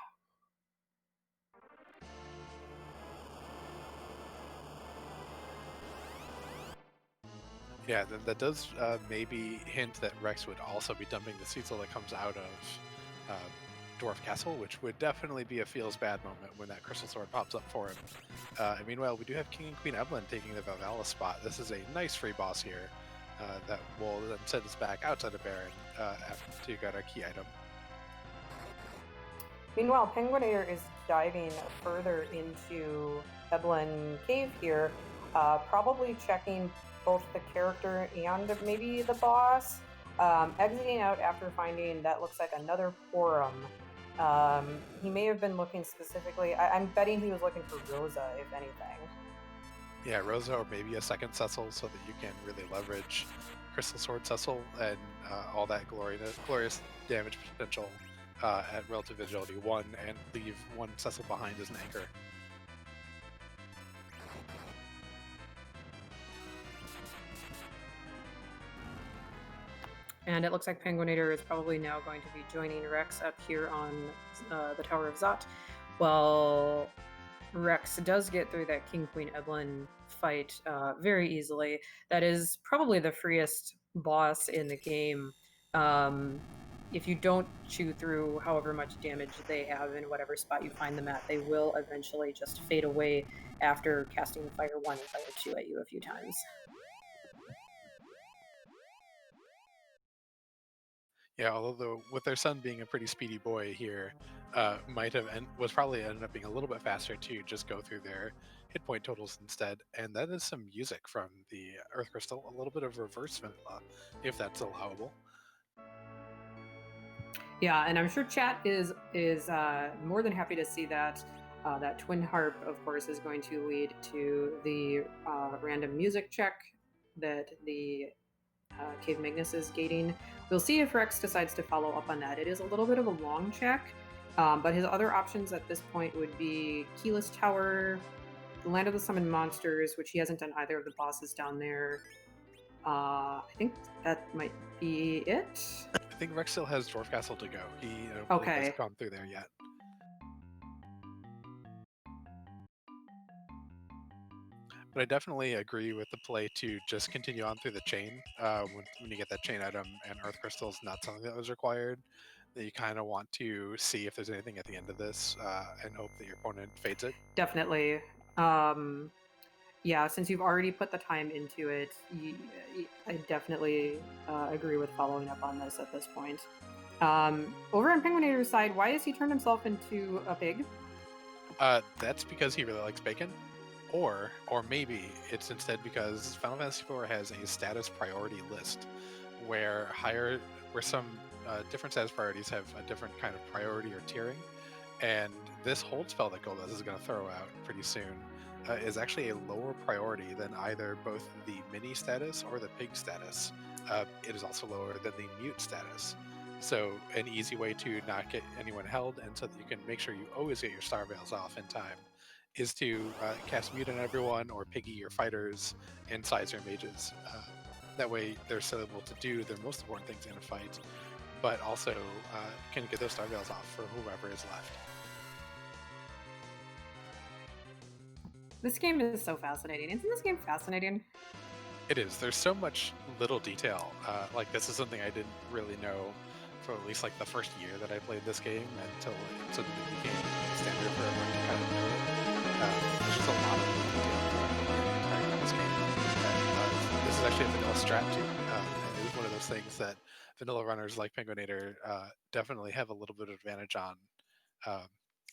Yeah, that does maybe hint that Rex would also be dumping the Cecil that comes out of Dwarf Castle, which would definitely be a feels bad moment when that Crystal Sword pops up for him. And meanwhile, we do have King and Queen Evelyn taking the Valhalla spot. This is a nice free boss here that will then send us back outside of Baron after you got our key item.
Meanwhile, Penguin8r is diving further into Eblan Cave here, probably checking both the character and maybe the boss, exiting out after finding that looks like another Porum. He may have been looking specifically, I'm betting he was looking for Rosa, if anything.
Yeah, Rosa, or maybe a second Cecil, so that you can really leverage Crystal Sword Cecil and all that glorious damage potential at relative agility 1, and leave one Cecil behind as an anchor.
And it looks like Penguin8r is probably now going to be joining Rex up here on the Tower of Zot. Well, Rex does get through that King Queen Evelyn fight very easily. That is probably the freest boss in the game. If you don't chew through however much damage they have in whatever spot you find them at, they will eventually just fade away after casting Fire 1 and Fire 2 at you a few times.
Yeah, although with their son being a pretty speedy boy here, was probably ended up being a little bit faster to just go through there hit point totals instead, and that is some music from the Earth Crystal, a little bit of reverse vanilla, if that's allowable.
Yeah, and I'm sure chat is more than happy to see that. That twin harp, of course, is going to lead to the random music check that the Cave Magnus is gating. We'll see if Rex decides to follow up on that. It is a little bit of a long check, but his other options at this point would be Keyless Tower, the Land of the Summoned Monsters, which he hasn't done either of the bosses down there. I think that might be it.
I think Rex still has Dwarf Castle to go. He
Okay.
hasn't gone through there yet. But I definitely agree with the play to just continue on through the chain. When you get that chain item and Earth Crystal is not something that was required, that you kind of want to see if there's anything at the end of this and hope that your opponent fades it.
Definitely. Yeah, since you've already put the time into it, I definitely agree with following up on this at this point. Over on Penguin8r's side, why has he turned himself into a pig?
That's because he really likes bacon, or maybe it's instead because Final Fantasy IV has a status priority list where some different status priorities have a different kind of priority or tiering, and this hold spell that Golbez is going to throw out pretty soon is actually a lower priority than either both the mini status or the pig status. It is also lower than the mute status. So an easy way to not get anyone held, and so that you can make sure you always get your star veils off in time, is to cast mute on everyone or piggy your fighters and size your mages. That way they're still able to do their most important things in a fight, but also can get those star veils off for whoever is left.
This game is so fascinating. Isn't this game fascinating?
It is. There's so much little detail. Like, this is something I didn't really know for at least like the first year that I played this game until it suddenly became standard for everyone to kind of know it. There's just a lot of little detail in this game. And, this is actually a vanilla strat too. And it was one of those things that vanilla runners like Penguin8r definitely have a little bit of advantage on.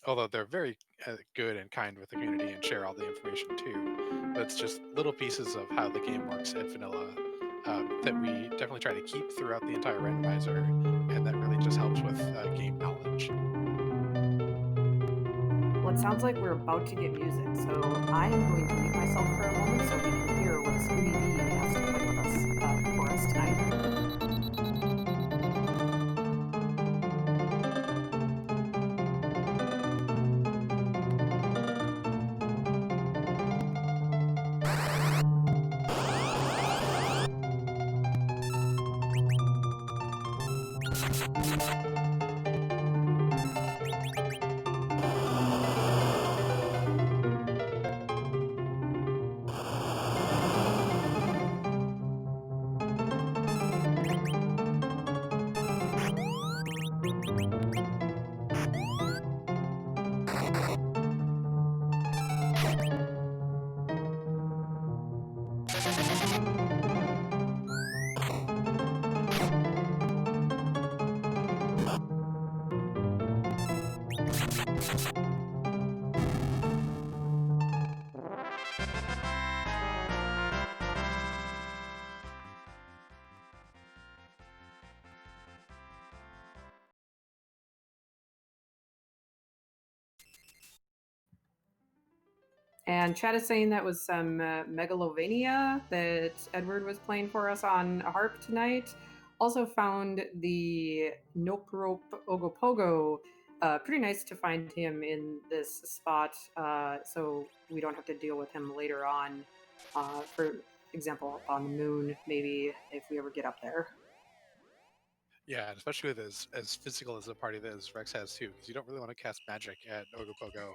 Although they're very good and kind with the community and share all the information too. But it's just little pieces of how the game works at vanilla that we definitely try to keep throughout the entire randomizer, and that really just helps with game knowledge.
Well, it sounds like we're about to get music, so I am going to mute myself for a moment so we can hear what Scooby B has to play with us for us tonight. And chat is saying that was some Megalovania that Edward was playing for us on a harp tonight. Also found the Nope Rope Ogopogo. Pretty nice to find him in this spot, so we don't have to deal with him later on. For example, on the moon, maybe if we ever get up there.
Yeah, and especially with as physical as a party that as Rex has too, because you don't really want to cast magic at Ogopogo,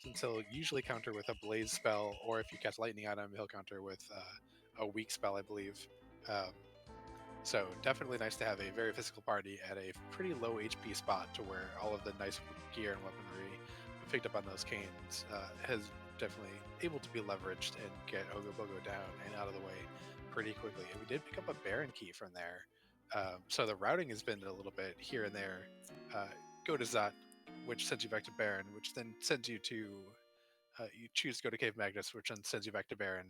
since he'll usually counter with a blaze spell, or if you cast lightning on him, he'll counter with a weak spell, I believe. So definitely nice to have a very physical party at a pretty low HP spot, to where all of the nice gear and weaponry we picked up on those canes has definitely able to be leveraged and get Ogopogo down and out of the way pretty quickly. And we did pick up a Baron key from there. So the routing has been a little bit here and there. Go to Zot, which sends you back to Baron, which then sends you to you choose to go to Cave Magnus, which then sends you back to Baron.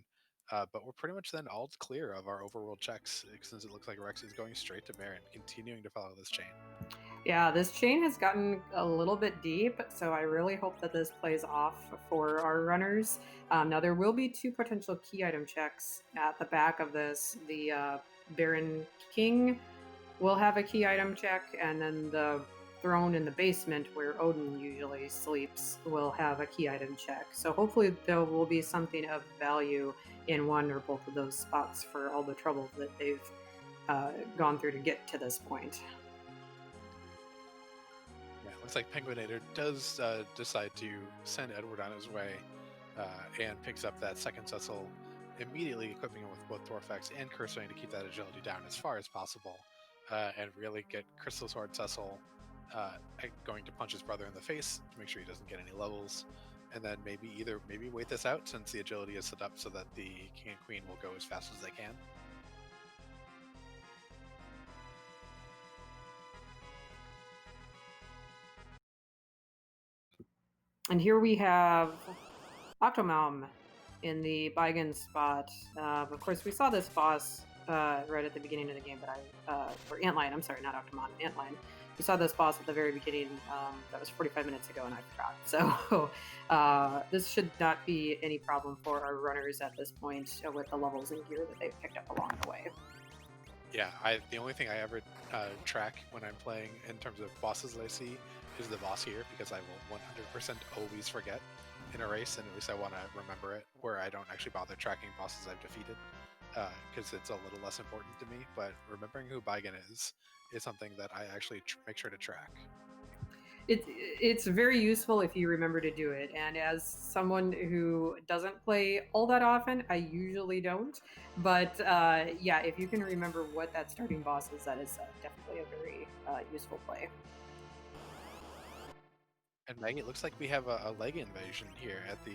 But we're pretty much then all clear of our overworld checks, since it looks like Rex is going straight to Baron, continuing to follow this chain.
Yeah, this chain has gotten a little bit deep, so I really hope that this plays off for our runners. Now, there will be 2 potential key item checks at the back of this. The Baron King will have a key item check, and then the throne in the basement where Odin usually sleeps will have a key item check. So hopefully there will be something of value in one or both of those spots for all the trouble that they've gone through to get to this point.
Yeah, looks like penguin8r does decide to send Edward on his way, and picks up that second Cecil, immediately equipping him with both Torfax and Cursoring to keep that agility down as far as possible, and really get Crystal Sword Cecil going to punch his brother in the face to make sure he doesn't get any levels, and then maybe wait this out since the agility is set up so that the King and Queen will go as fast as they can.
And here we have Octomom in the Baigen spot. Of course, we saw this boss right at the beginning of the game, but or Antlion, I'm sorry, not Octomom, Antlion. We saw this boss at the very beginning. That was 45 minutes ago, and I forgot. So this should not be any problem for our runners at this point with the levels and gear that they've picked up along the way.
Yeah, the only thing I ever track when I'm playing in terms of bosses that I see is the boss here, because I will 100% always forget in a race, and at least I want to remember it, where I don't actually bother tracking bosses I've defeated, because it's a little less important to me. But remembering who Baigen is something that I actually make sure to track.
It's very useful if you remember to do it. And as someone who doesn't play all that often, I usually don't. But yeah, if you can remember what that starting boss is, that is definitely a very useful play.
And Maggie, it looks like we have a leg invasion here at the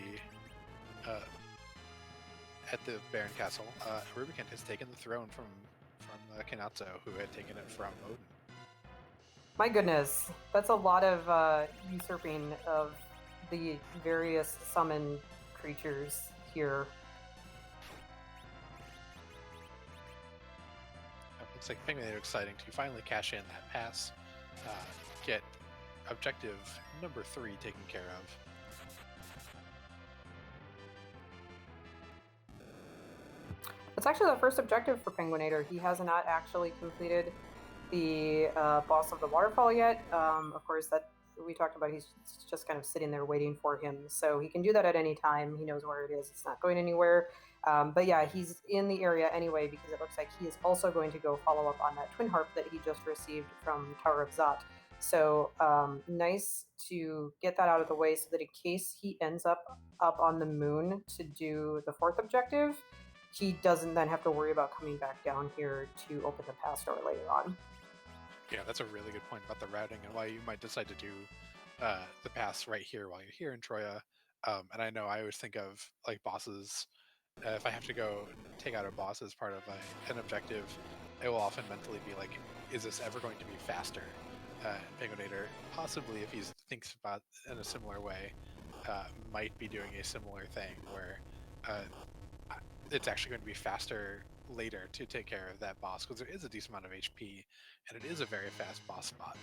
Baron Castle. Rubicant has taken the throne from Kanatsu, who had taken it from Odin.
My goodness, that's a lot of usurping of the various summon creatures here.
It looks like penguin8r exciting to finally cash in that pass, get objective number 3 taken care of.
It's actually the first objective for penguin8r. He has not actually completed the boss of the waterfall yet. Of course, that we talked about, he's just kind of sitting there waiting for him. So he can do that at any time. He knows where it is. It's not going anywhere. But yeah, he's in the area anyway, because it looks like he is also going to go follow up on that twin harp that he just received from Tower of Zot. So nice to get that out of the way, so that in case he ends up on the moon to do the 4th objective, he doesn't then have to worry about coming back down here to open the pass door later on.
Yeah, that's a really good point about the routing and why you might decide to do the pass right here while you're here in Troya. And I know I always think of like bosses. If I have to go take out a boss as part of an objective, I will often mentally be like, is this ever going to be faster? penguin8r, possibly if he thinks about it in a similar way, might be doing a similar thing where it's actually going to be faster later to take care of that boss, because there is a decent amount of HP and it is a very fast boss spot.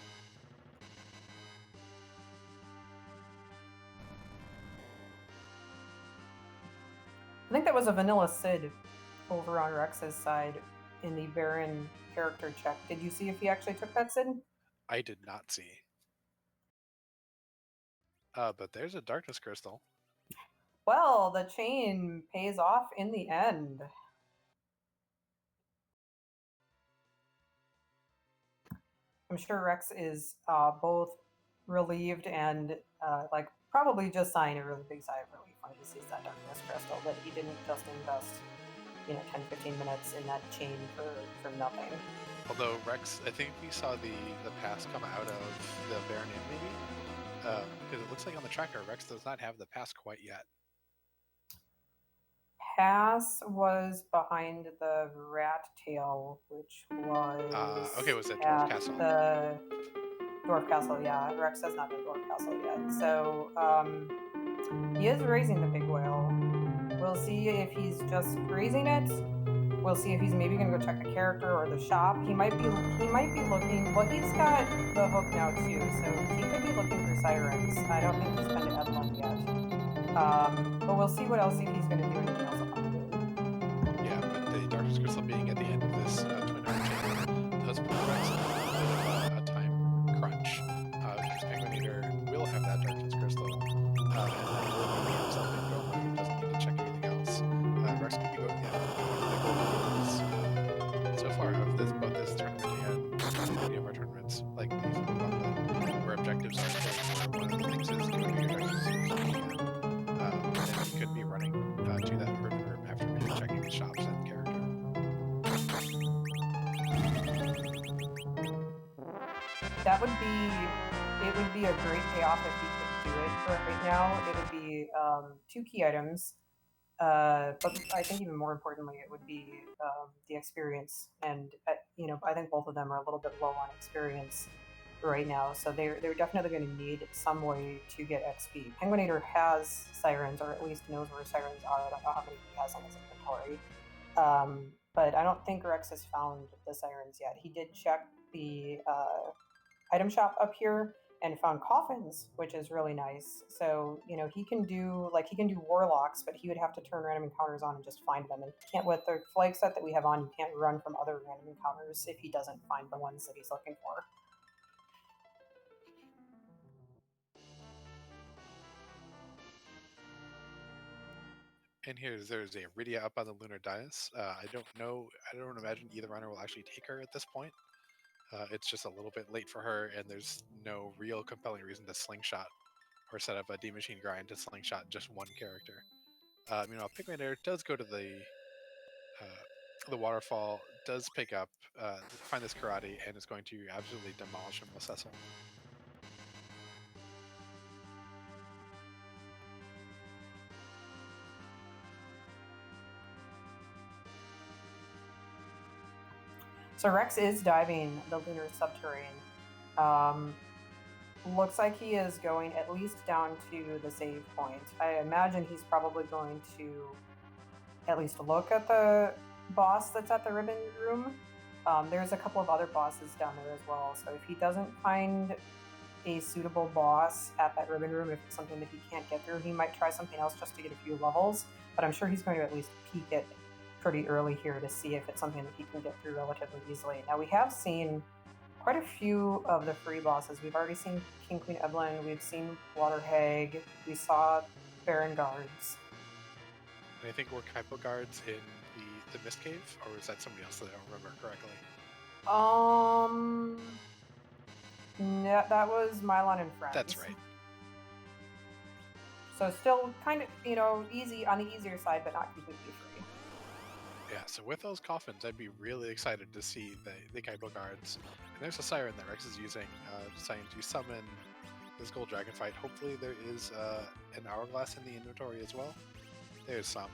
I think that was a vanilla Sid over on Rex's side in the Baron character check. Did you see if he actually took that Sid?
I did not see. But there's a darkness crystal.
Well, the chain pays off in the end. I'm sure Rex is both relieved and like probably just sighing a really big sigh of relief when he sees that darkness crystal, that he didn't just invest 10-15 minutes in that chain for nothing.
Although Rex, I think we saw the pass come out of the Baron Inn, maybe, because it looks like on the tracker Rex does not have the pass quite yet.
Pass was behind the rat tail, which was
okay, was it Dwarf Castle?
The Dwarf Castle, yeah. Rex has not been Dwarf Castle yet. So He is raising the big whale. We'll see if he's just raising it. We'll see if he's maybe going to go check the character or the shop. He might be looking. Well, he's got the hook now too, so he could be looking for sirens. I don't think he's been to Evelyn yet. But we'll see what else if he's going to do anything else on the game.
Yeah, but the Darkness Crystal being at the end of this twin home chamber does put Rex in a little bit of a time crunch, because penguin8r will have that Darkness Crystal, and then will be himself in go mode, doesn't need to check anything else. Rex could be going, the goal is, so far of both this tournament and many of our tournaments, like the where objectives are still one of the things is doing your objectives and you could be running to that ribbon room after maybe checking the shops and character.
That would be, it would be a great payoff if he could do it. But right now, it would be 2 key items. But I think even more importantly, it would be the experience. And I think both of them are a little bit low on experience right now, so they're definitely going to need some way to get XP. penguin8r has sirens, or at least knows where sirens are. I don't know how many he has in his inventory, but I don't think Rex has found the sirens yet. He did check the item shop up here and found coffins, which is really nice. So he can do warlocks, but he would have to turn random encounters on and just find them. And can't, with the flag set that we have on, you can't run from other random encounters if he doesn't find the ones that he's looking for.
And there's a Rydia up on the lunar dais. I don't imagine either runner will actually take her at this point. It's just a little bit late for her, and there's no real compelling reason to slingshot or set up a D machine grind to slingshot just one character. penguin8r does go to the waterfall, does pick up, find this karate, and is going to absolutely demolish him with Cecil.
So Rex is diving the lunar subterrane. Looks like he is going at least down to the save point. I imagine he's probably going to at least look at the boss that's at the ribbon room. There's a couple of other bosses down there as well, so if he doesn't find a suitable boss at that ribbon room, if it's something that he can't get through, he might try something else just to get a few levels, but I'm sure he's going to at least peek it pretty early here to see if it's something that he can get through relatively easily. Now, we have seen quite a few of the free bosses. We've already seen King Queen Evelyn, we've seen Water Hag, we saw Baron Guards.
And I think were Kaipo guards in the Mist Cave, or is that somebody else that I don't remember correctly?
That was Mylon and Friends.
That's right.
So still kind of, easy, on the easier side, but not completely free.
Yeah, so with those coffins, I'd be really excited to see the Kaipo guards. And there's a siren that Rex is using, deciding to summon this gold dragon fight. Hopefully there is an hourglass in the inventory as well. There's some.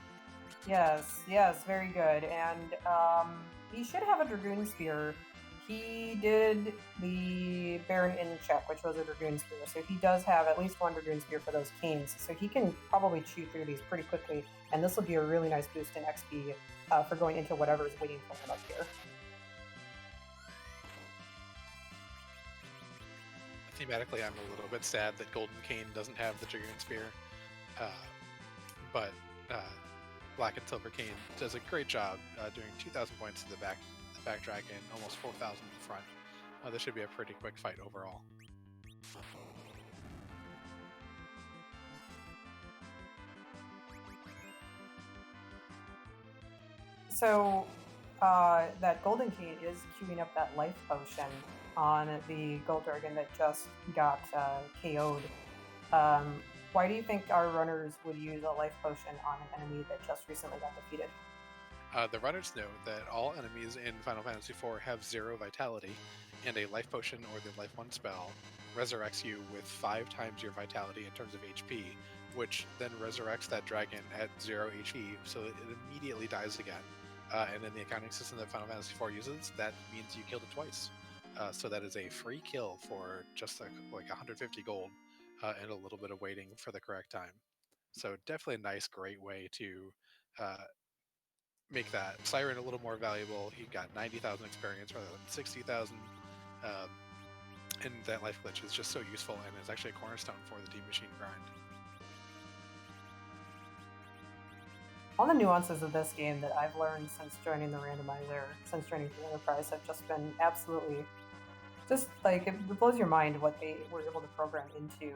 Yes, very good. And he should have a Dragoon Spear. He did the Baron in check, which was a Dragoon Spear. So he does have at least one Dragoon Spear for those canes. So he can probably chew through these pretty quickly. And this will be a really nice boost in XP for going into whatever is waiting for him up here.
Thematically, I'm a little bit sad that Golden Cane doesn't have the Dragoon Spear. But Black and Silver Cane does a great job doing 2,000 points to the back dragon, almost 4,000 in front. This should be a pretty quick fight overall.
So that Golden Cane is queuing up that life potion on the Gold Dragon that just got KO'd. Why do you think our runners would use a life potion on an enemy that just recently got defeated?
The runners know that all enemies in Final Fantasy IV have 0 vitality, and a life potion or the life 1 spell resurrects you with 5 times your vitality in terms of HP, which then resurrects that dragon at 0 HP, so it immediately dies again. And in the accounting system that Final Fantasy IV uses, that means you killed it twice. So that is a free kill for just like 150 gold and a little bit of waiting for the correct time. So definitely a nice, great way to make that Siren a little more valuable. He got 90,000 experience rather than 60,000. Um, and that life glitch is just so useful and is actually a cornerstone for the Deep Machine grind.
All the nuances of this game that I've learned since joining the randomizer, since joining the Enterprise, have just been absolutely just like it blows your mind what they were able to program into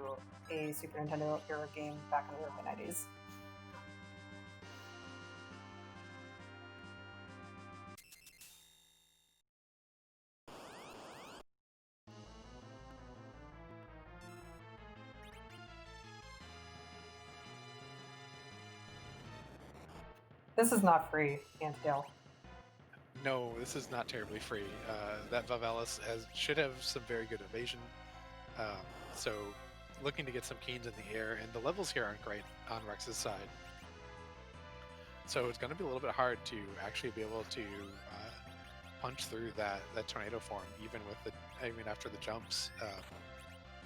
a Super Nintendo era game back in the early 90s. This is not free, Antdale.
No, this is not terribly free. That Vavelis should have some very good evasion. So looking to get some keens in the air, and the levels here aren't great on Rex's side. So it's going to be a little bit hard to actually be able to punch through that tornado form, even after the jumps.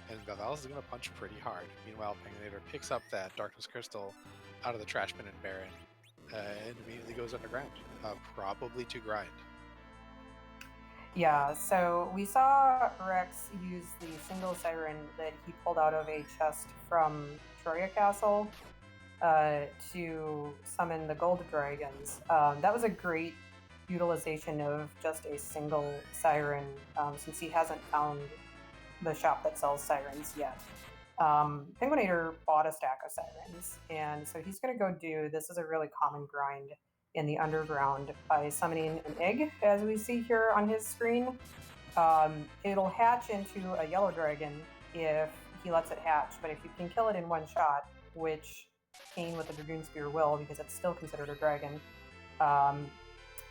And Vavelis is going to punch pretty hard. Meanwhile, penguin8r picks up that Darkness Crystal out of the trash bin and Baron, and immediately goes underground, probably to grind.
Yeah, so we saw Rex use the single siren that he pulled out of a chest from Troya Castle to summon the gold dragons. That was a great utilization of just a single siren, since he hasn't found the shop that sells sirens yet. penguin8r bought a stack of sirens, and so he's going to go do, this is a really common grind in the underground, by summoning an egg, as we see here on his screen. It'll hatch into a yellow dragon if he lets it hatch, but if you can kill it in one shot, which Kane with the Dragoon Spear will, because it's still considered a dragon,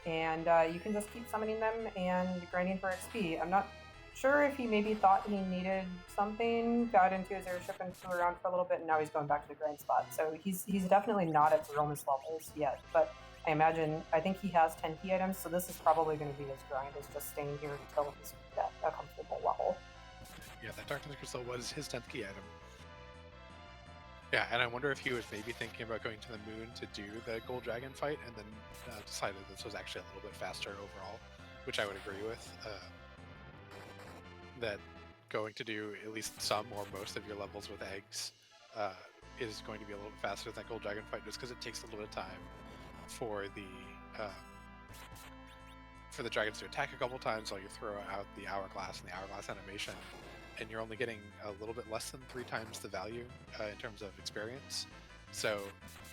you can just keep summoning them and grinding for XP. I'm not sure if he maybe thought he needed something, got into his airship and flew around for a little bit, and now he's going back to the grind spot. So he's definitely not at Threemus levels yet, but I think he has 10 key items, so this is probably going to be his grind, is just staying here until he's at a comfortable level.
Yeah, that Darkness Crystal was his 10th key item. Yeah, and I wonder if he was maybe thinking about going to the moon to do the Gold Dragon fight, and then decided this was actually a little bit faster overall, which I would agree with. That going to do at least some or most of your levels with eggs is going to be a little bit faster than Gold Dragon fight, just because it takes a little bit of time for the dragons to attack a couple times while you throw out the hourglass and the hourglass animation, and you're only getting a little bit less than 3 times the value in terms of experience. So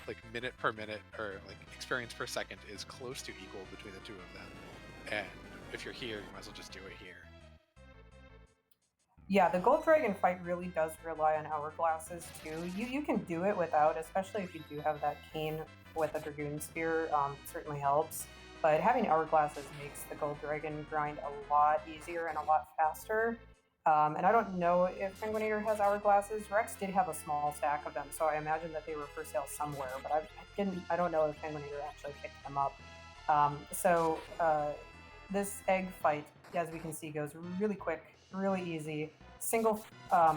like minute per minute, or like experience per second, is close to equal between the two of them. And if you're here, you might as well just do it here.
Yeah, the Gold Dragon fight really does rely on hourglasses too. You can do it without, especially if you do have that Kane with a Dragoon Spear, certainly helps. But having hourglasses makes the Gold Dragon grind a lot easier and a lot faster. And I don't know if penguin8r has hourglasses. Rex did have a small stack of them, so I imagine that they were for sale somewhere, but I don't know if penguin8r actually picked them up. This egg fight, as we can see, goes really quick, really easy. Single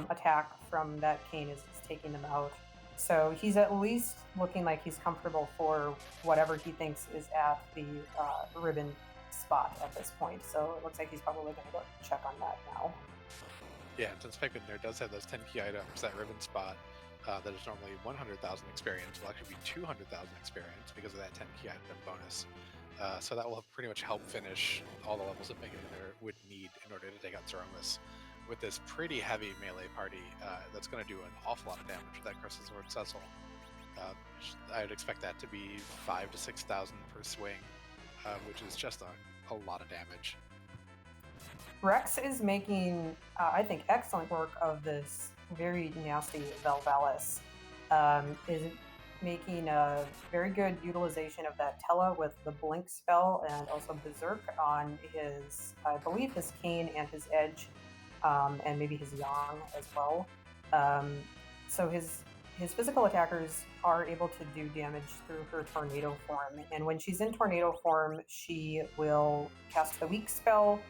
attack from that Kane is taking them out. So he's at least looking like he's comfortable for whatever he thinks is at the ribbon spot at this point. So it looks like he's probably going to go check on that now.
Yeah, since penguin8r does have those 10 key items, that ribbon spot that is normally 100,000 experience will actually be 200,000 experience because of that 10 key item bonus. So that will pretty much help finish all the levels that penguin8r would need in order to take out Threemus with this pretty heavy melee party that's going to do an awful lot of damage with that Crystal Sword Cecil. I would expect that to be 5,000 to 6,000 per swing, which is just a lot of damage.
Rex is making, I think, excellent work of this very nasty Vavelis. Is making a very good utilization of that Tella with the Blink spell, and also Berserk on his, I believe, his Kane and his Edge, and maybe his Yang as well. So his physical attackers are able to do damage through her tornado form, and when she's in tornado form, she will cast the weak spell.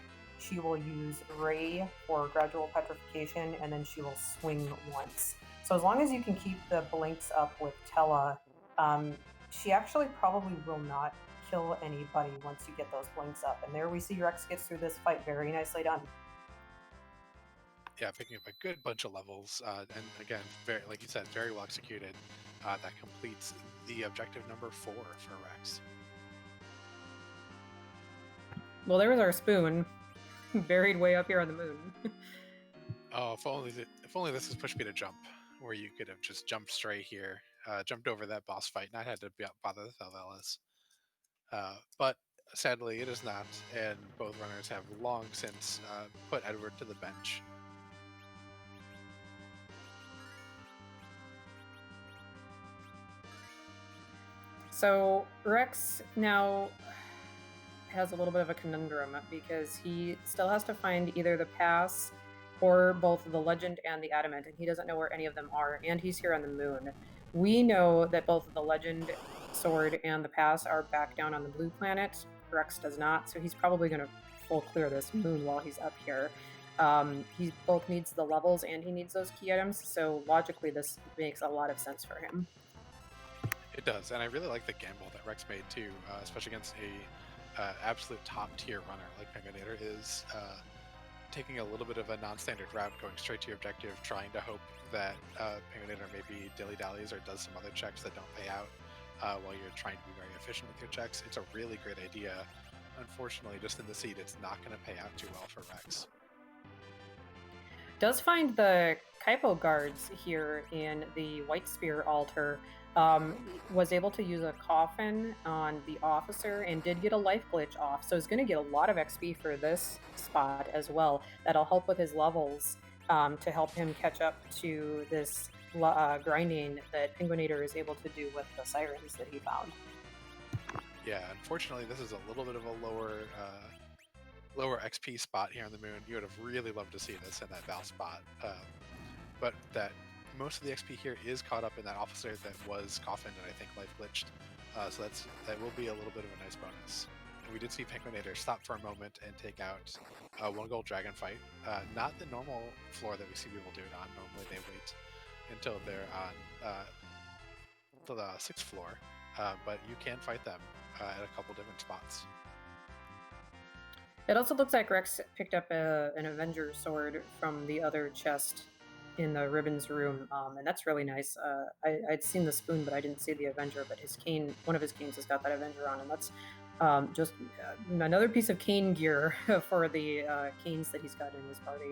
She will use Ray for gradual petrification, and then she will swing once. So as long as you can keep the blinks up with Tella, she actually probably will not kill anybody once you get those blinks up. And there we see Rex gets through this fight very nicely done.
Yeah, picking up a good bunch of levels, and again, very, like you said, very well executed. That completes the objective number 4 for Rex.
Well, there was our spoon, buried way up here on the moon.
Oh, if only this was push me to jump, where you could have just jumped straight here, jumped over that boss fight, not had to bother with Elvelis. But sadly, it is not, and both runners have long since put Edward to the bench.
So Rex now has a little bit of a conundrum because he still has to find either the pass or both the legend and the adamant, and he doesn't know where any of them are, and he's here on the moon. We know that both the legend sword and the pass are back down on the blue planet. Rex does not, so he's probably going to full clear this moon while he's up here. He both needs the levels and he needs those key items, so logically this makes a lot of sense for him.
It does, and I really like the gamble that Rex made too, especially against a absolute top tier runner like penguin8r is. Taking a little bit of a non-standard route, going straight to your objective, trying to hope that penguin8r maybe dilly-dallies or does some other checks that don't pay out while you're trying to be very efficient with your checks. It's a really great idea. Unfortunately, just in the seed, it's not going to pay out too well for Rex.
Does find the Kaipo guards here in the White Spear altar. Was able to use a coffin on the officer and did get a life glitch off, so he's going to get a lot of XP for this spot as well. That'll help with his levels to help him catch up to this grinding that penguin8r is able to do with the sirens that he found.
Yeah, unfortunately, this is a little bit of a lower XP spot here on the moon. You would have really loved to see this in that Val spot, but that most of the XP here is caught up in that officer that was coffined and I think life glitched. So that will be a little bit of a nice bonus. And we did see penguin8r stop for a moment and take out one gold dragon fight. Not the normal floor that we see people do it on. Normally they wait until they're on to the 6th floor, but you can fight them at a couple different spots.
It also looks like Rex picked up an Avenger sword from the other chest in the ribbons room, and that's really nice. I'd seen the spoon, but I didn't see the Avenger, but his cane, one of his canes has got that Avenger on, and that's just another piece of cane gear for the canes that he's got in his party.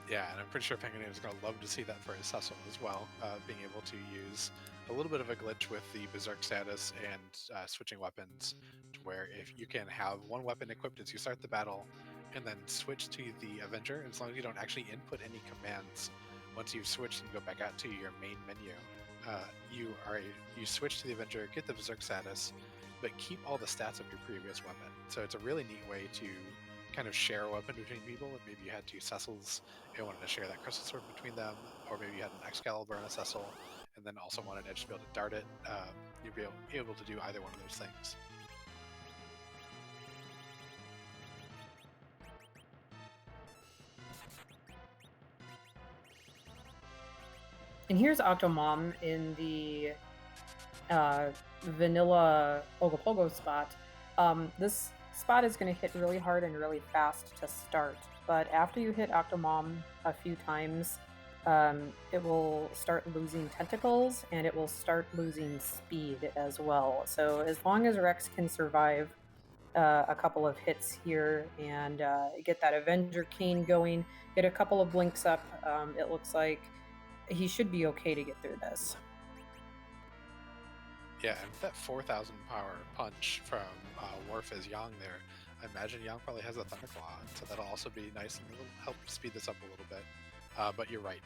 Yeah, and I'm pretty sure penguin8r is going to love to see that for his Cecil as well, being able to use a little bit of a glitch with the Berserk status and switching weapons, to where if you can have one weapon equipped as you start the battle, and then switch to the Avenger, as long as you don't actually input any commands. Once you've switched and go back out to your main menu, you switch to the Avenger, get the Berserk status, but keep all the stats of your previous weapon. So it's a really neat way to kind of share a weapon between people. If maybe you had two Cecils and wanted to share that Crystal Sword between them, or maybe you had an Excalibur and a Cecil, and then also wanted Edge to be able to dart it, you'd be able to do either one of those things.
And here's Octomom in the vanilla Ogopogo spot. This spot is going to hit really hard and really fast to start, but after you hit Octomom a few times, it will start losing tentacles and it will start losing speed as well. So as long as Rex can survive a couple of hits here and get that Avenger cane going, get a couple of blinks up, it looks like he should be okay to get through this.
Yeah, and that 4,000 power punch from Worf as Yang there, I imagine Yang probably has a Thunderclaw, so that'll also be nice and help speed this up a little bit. But you're right,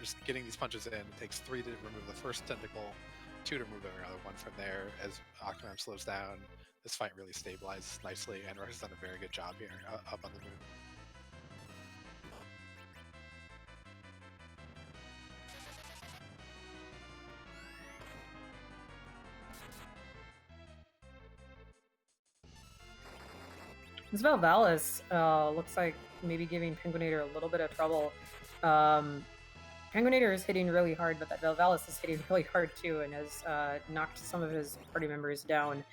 just getting these punches in, it takes 3 to remove the first tentacle, 2 to remove another one from there. As Octomom slows down, this fight really stabilizes nicely, and Rex has done a very good job here up on the moon.
This Valvalis looks like maybe giving penguin8r a little bit of trouble. Penguin8r is hitting really hard, but that Velvalis is hitting really hard too, and has knocked some of his party members down.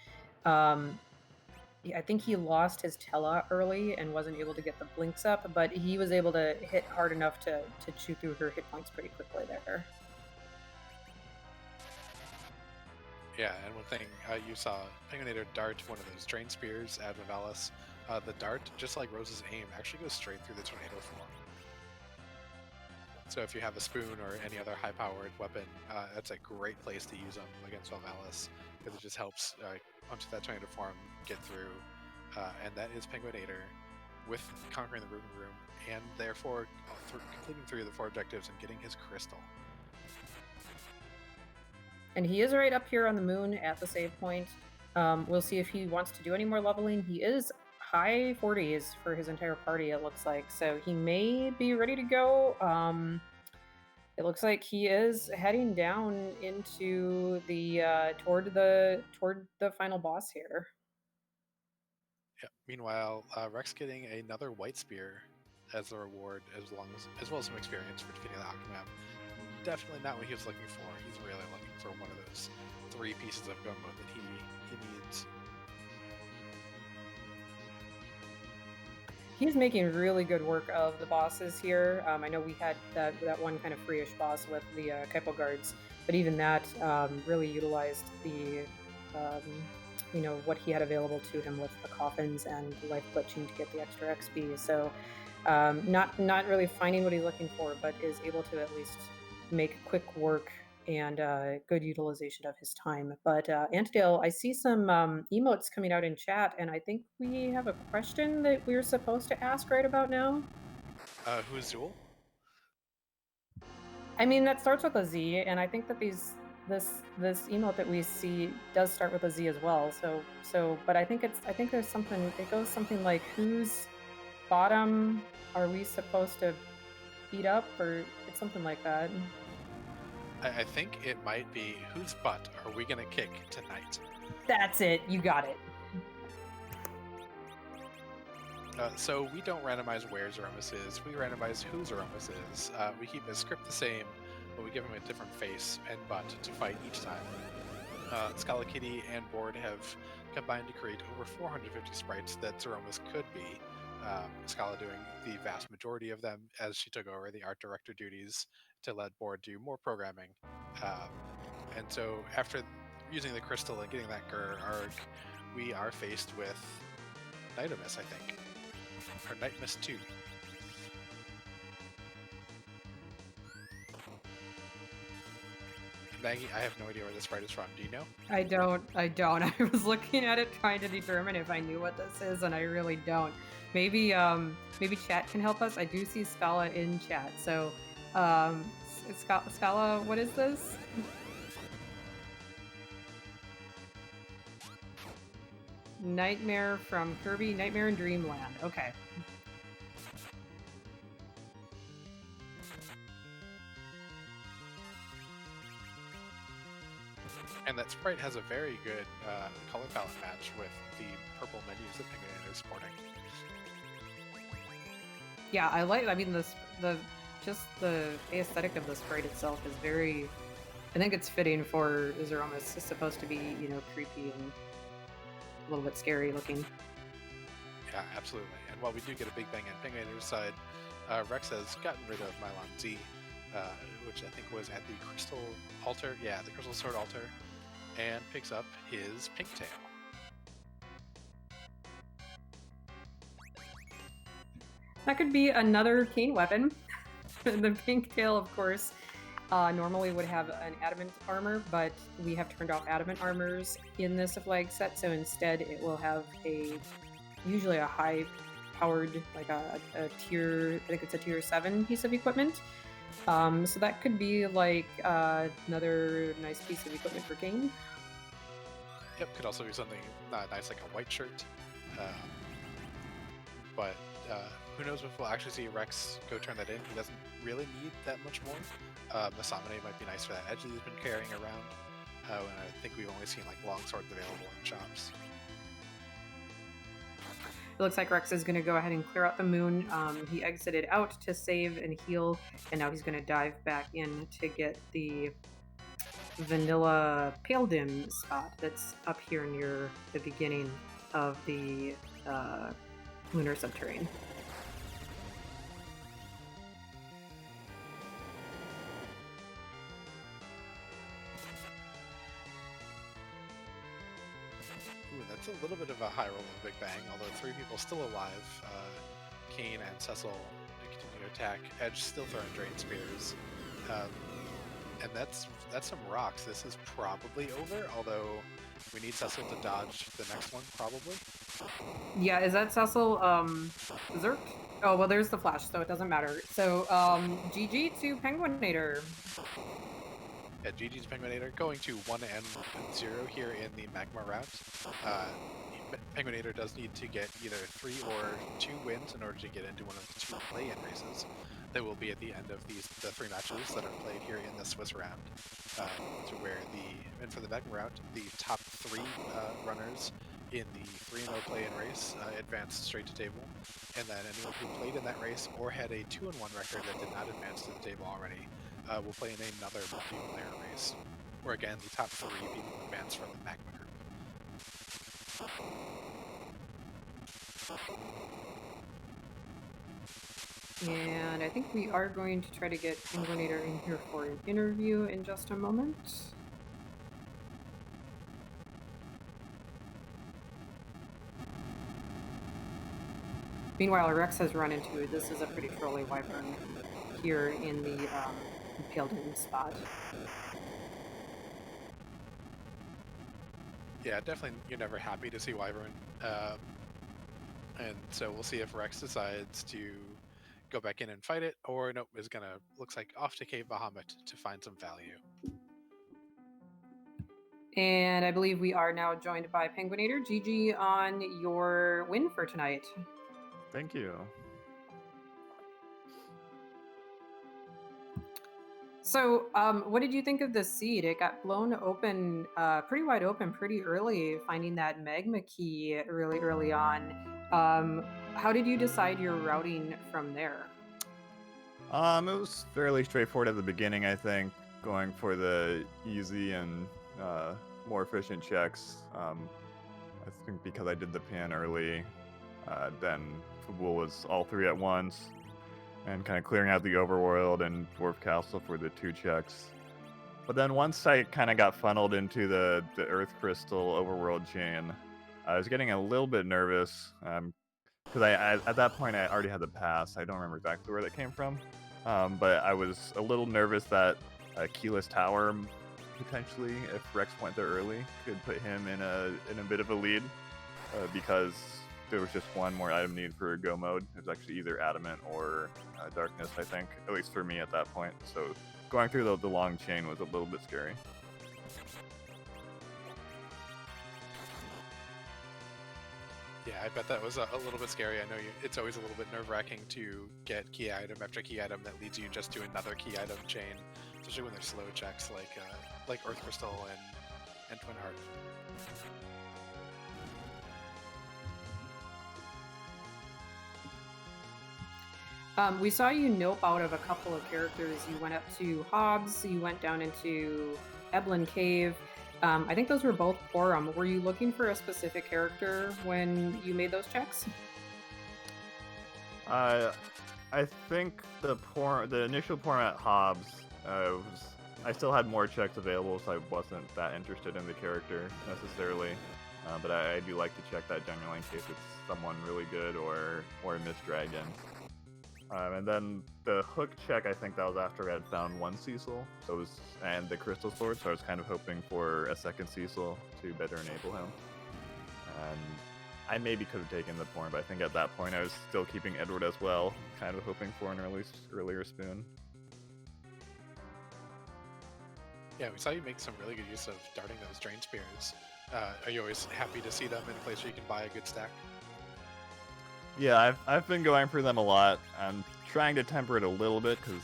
I think he lost his Tella early and wasn't able to get the blinks up, but he was able to hit hard enough to chew through her hit points pretty quickly there.
Yeah, and one thing you saw Penguin8r dart one of those drain spears at Velvalis. The dart, just like Rose's aim, actually goes straight through the tornado form. So if you have a spoon or any other high-powered weapon, that's a great place to use them against Velvalis, because it just helps onto that tornado form get through. And that is Penguin8r with conquering the Ruin Room, and therefore completing 3 of the 4 objectives and getting his crystal.
And he is right up here on the moon at the save point. We'll see if he wants to do any more leveling. He is high 40s for his entire party, it looks like, so he may be ready to go. It looks like he is heading down into the toward the final boss here.
Yeah. Meanwhile, Rex getting another white spear as a reward, as well as some experience for defeating the Octomam. Definitely not what he was looking for. He's really looking for one of those 3 pieces of gumbo that he needs.
He's making really good work of the bosses here. I know we had that one kind of free-ish boss with the Kaipo guards, but even that really utilized the what he had available to him with the coffins and life glitching to get the extra XP. So not really finding what he's looking for, but is able to at least make quick work and good utilization of his time. But Antidale, I see some emotes coming out in chat, and I think we have a question that we're supposed to ask right about now.
Who's Zool?
I mean, that starts with a Z, and I think that this emote that we see does start with a Z as well. So, but I think there's something. It goes something like, "Whose bottom are we supposed to beat up?" or it's something like that.
I think it might be, whose butt are we gonna kick tonight?
That's it. You got it.
So we don't randomize where Zeromus is. We randomize who Zeromus is. We keep the script the same, but we give him a different face and butt to fight each time. Scala Kitty and Board have combined to create over 450 sprites that Zeromus could be. Scala doing the vast majority of them, as she took over the art director duties to let Board do more programming. And so after using the crystal and getting that Gur arc, we are faced with Nightmas, I think. Or Nightmas 2. Maggie, I have no idea where this sprite is from. Do you know?
I don't. I was looking at it trying to determine if I knew what this is, and I really don't. Maybe chat can help us. I do see Scala in chat. So, Scala, what is this? Nightmare from Kirby, Nightmare in Dreamland. Okay.
And that sprite has a very good color palette match with the purple menus that Penguin8r is sporting.
Yeah, I mean, the aesthetic of the sprite itself is very. I think it's fitting for Zeromus. It's supposed to be, creepy and a little bit scary looking.
Yeah, absolutely. And while we do get a big bang on Penguin8r's side, Rex has gotten rid of Mylon Z, which I think was at the Crystal Altar. Yeah, the Crystal Sword Altar. And picks up his pink tail.
That could be another cane weapon. The pink tail, of course, normally would have an adamant armor, but we have turned off adamant armors in this flag set, so instead it will have usually a high-powered, like a tier, I think it's a tier 7 piece of equipment. So that could be like another nice piece of equipment for Kane.
Yep, could also be something nice like a white shirt. But who knows if we'll actually see Rex go turn that in. He doesn't really need that much more. Masamune might be nice for that edge that he's been carrying around. And I think we've only seen like long swords available in shops.
It looks like Rex is going to go ahead and clear out the moon. He exited out to save and heal, and now he's going to dive back in to get the vanilla pale dim spot that's up here near the beginning of the lunar subterranean.
Ooh, that's a little bit of a high roll of Big Bang, although 3 people still alive. Kane and Cecil continue to attack. Edge still throwing Drain Spears. And that's some rocks. This is probably over, although we need Cecil to dodge the next one, probably.
Yeah, is that Cecil Zerk? Oh, well, there's the flash, so it doesn't matter. So, GG to Penguin8r.
Yeah, GG's Penguin8r going to 1 and 0 here in the Magma Route. Penguin8r does need to get either 3 or 2 wins in order to get into one of the 2 play-in races that will be at the end of the 3 matches that are played here in the Swiss round. To where and for the Magma Route, the top 3 runners in the 3-0 play-in race advanced straight to table, and then anyone who played in that race or had a 2-1 record that did not advance to the table already will play in another multiplayer race, where again the top 3 people advance from the Magma group.
And I think we are going to try to get Penguin8r in here for an interview in just a moment. Meanwhile, Rex has run into this is a pretty trolly wyvern here in the pale dim spot.
Yeah, definitely. You're never happy to see wyvern, and so we'll see if Rex decides to go back in and fight it, or nope, is gonna looks like off to Cave Bahamut to find some value.
And I believe we are now joined by Penguin8r. GG on your win for tonight.
Thank you.
So, what did you think of the seed? It got blown open, pretty wide open, pretty early, finding that magma key really early on. How did you decide your routing from there?
It was fairly straightforward at the beginning, I think, going for the easy and more efficient checks. I think because I did the pan early, then Fabul was all 3 at once, and kind of clearing out the overworld and Dwarf Castle for the 2 checks. But then once I kind of got funneled into the Earth Crystal overworld chain, I was getting a little bit nervous, because I at that point I already had the pass. I don't remember exactly where that came from, but I was a little nervous that Keyless Tower, potentially, if Rex went there early, could put him in a bit of a lead, because there was just one more item needed for go mode. It was actually either Adamant or Darkness, I think, at least for me at that point. So going through the long chain was a little bit scary.
Yeah, I bet that was a little bit scary. I know it's always a little bit nerve-wracking to get key item after key item that leads you just to another key item chain, especially when there's slow checks like Earth Crystal and Twin Heart.
We saw you nope out of a couple of characters. You went up to Hobbs, you went down into Eblin Cave. I think those were both Porum. Were you looking for a specific character when you made those checks?
I think the initial Porum at Hobbs, I still had more checks available, so I wasn't that interested in the character necessarily. But I do like to check that generally in case it's someone really good or a Mist Dragon. And then the hook check, I think that was after I had found 1 Cecil, and the Crystal Sword, so I was kind of hoping for a second Cecil to better enable him. And I maybe could have taken the Porn, but I think at that point I was still keeping Edward as well, kind of hoping for an earlier spoon.
Yeah, we saw you make some really good use of darting those Drain Spears. Are you always happy to see them in a place where you can buy a good stack?
Yeah, I've been going for them a lot. I'm trying to temper it a little bit because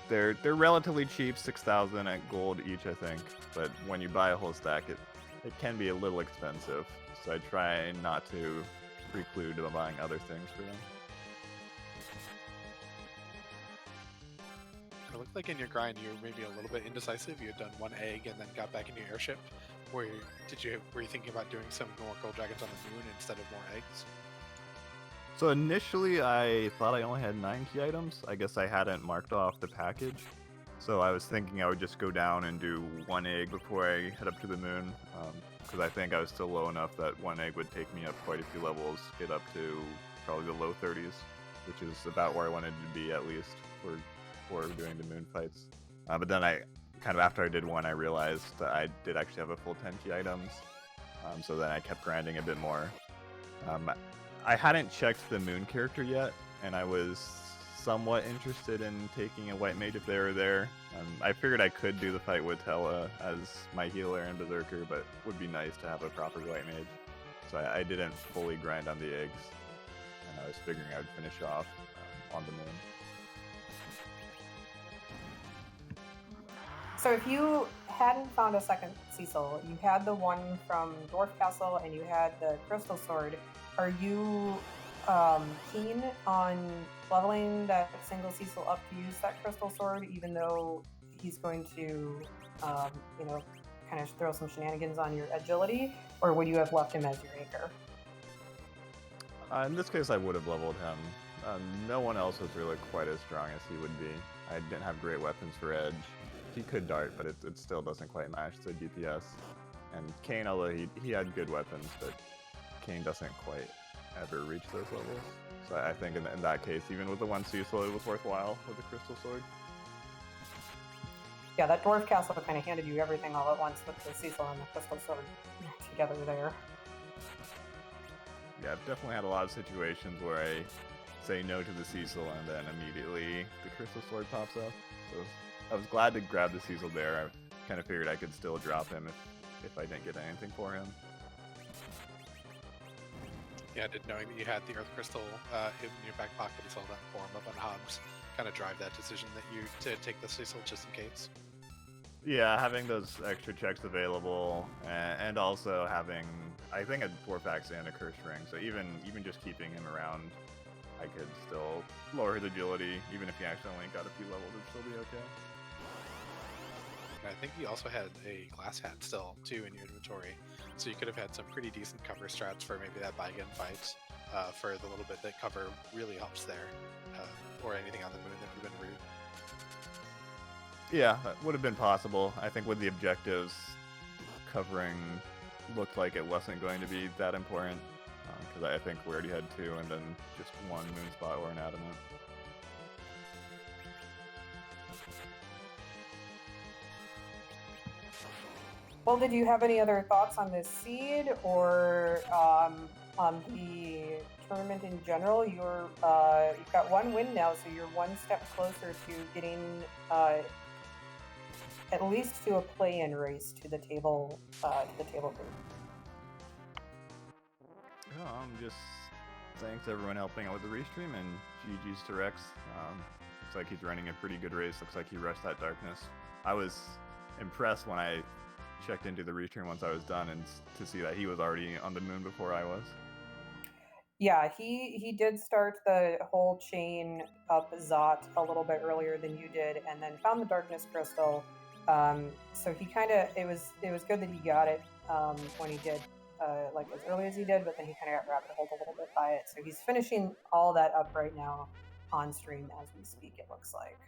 they're relatively cheap, 6,000 at gold each, I think. But when you buy a whole stack, it can be a little expensive. So I try not to preclude buying other things for them.
It looked like in your grind you were maybe a little bit indecisive. You had done one egg and then got back into your airship. Were you thinking about doing some more gold dragons on the moon instead of more eggs?
So initially I thought I only had 9 key items. I guess I hadn't marked off the package. So I was thinking I would just go down and do 1 egg before I head up to the moon. Because I think I was still low enough that 1 egg would take me up quite a few levels, get up to probably the low 30s, which is about where I wanted to be at least for doing the moon fights. But then after I did 1, I realized that I did actually have a full 10 key items. So then I kept grinding a bit more. I hadn't checked the moon character yet, and I was somewhat interested in taking a white mage if they were there. I figured I could do the fight with Hela as my healer and berserker, but it would be nice to have a proper white mage. So I didn't fully grind on the eggs, and I was figuring I would finish off on the moon.
So if you hadn't found a second Cecil, you had the one from Dwarf Castle and you had the Crystal Sword, are you keen on leveling that single Cecil up to use that Crystal Sword, even though he's going to, kind of throw some shenanigans on your agility, or would you have left him as your anchor?
In this case, I would have leveled him. No one else was really quite as strong as he would be. I didn't have great weapons for edge. He could dart, but it still doesn't quite match the DPS. And Kayn, although he had good weapons, but Kayn doesn't quite ever reach those levels. So I think in that case, even with the 1 Cecil, it was worthwhile with the Crystal Sword.
Yeah, that Dwarf Castle kind of handed you everything all at once with the Cecil and the Crystal Sword together there.
Yeah, I've definitely had a lot of situations where I say no to the Cecil and then immediately the Crystal Sword pops up. So I was glad to grab the Cecil there. I kind of figured I could still drop him if I didn't get anything for him.
Yeah, knowing that you had the Earth Crystal in your back pocket as well, that form up on Hobbs, kind of drive that decision that you to take the Cecil just in case.
Yeah, having those extra checks available, and also having, I think, a Dwarf Axe and a Curse Ring. So even just keeping him around, I could still lower his agility. Even if he accidentally got a few levels, it'd still be okay.
I think you also had a glass hat still too in your inventory, so you could have had some pretty decent cover strats for maybe that Baigan fight. For the little bit that cover really helps there, or anything on the moon that would have been rude.
Yeah, that would have been possible. I think with the objectives, covering looked like it wasn't going to be that important, because I think we already had 2 and then just 1 moon spot or an adamant.
Well, did you have any other thoughts on this seed or on the tournament in general? You've got 1 win now, so you're 1 step closer to getting at least to a play-in race to the table group.
Just thanks everyone helping out with the restream, and GG's to Rex. Looks like he's running a pretty good race. Looks like he rushed that darkness. I was impressed when I checked into the restream once I was done and to see that he was already on the moon before I was.
Yeah, he did start the whole chain up Zot a little bit earlier than you did, and then found the Darkness Crystal. So he it was good that he got it when he did, like as early as he did, but then he kind of got rabbit holed a little bit by it. So he's finishing all that up right now on stream as we speak, it looks like.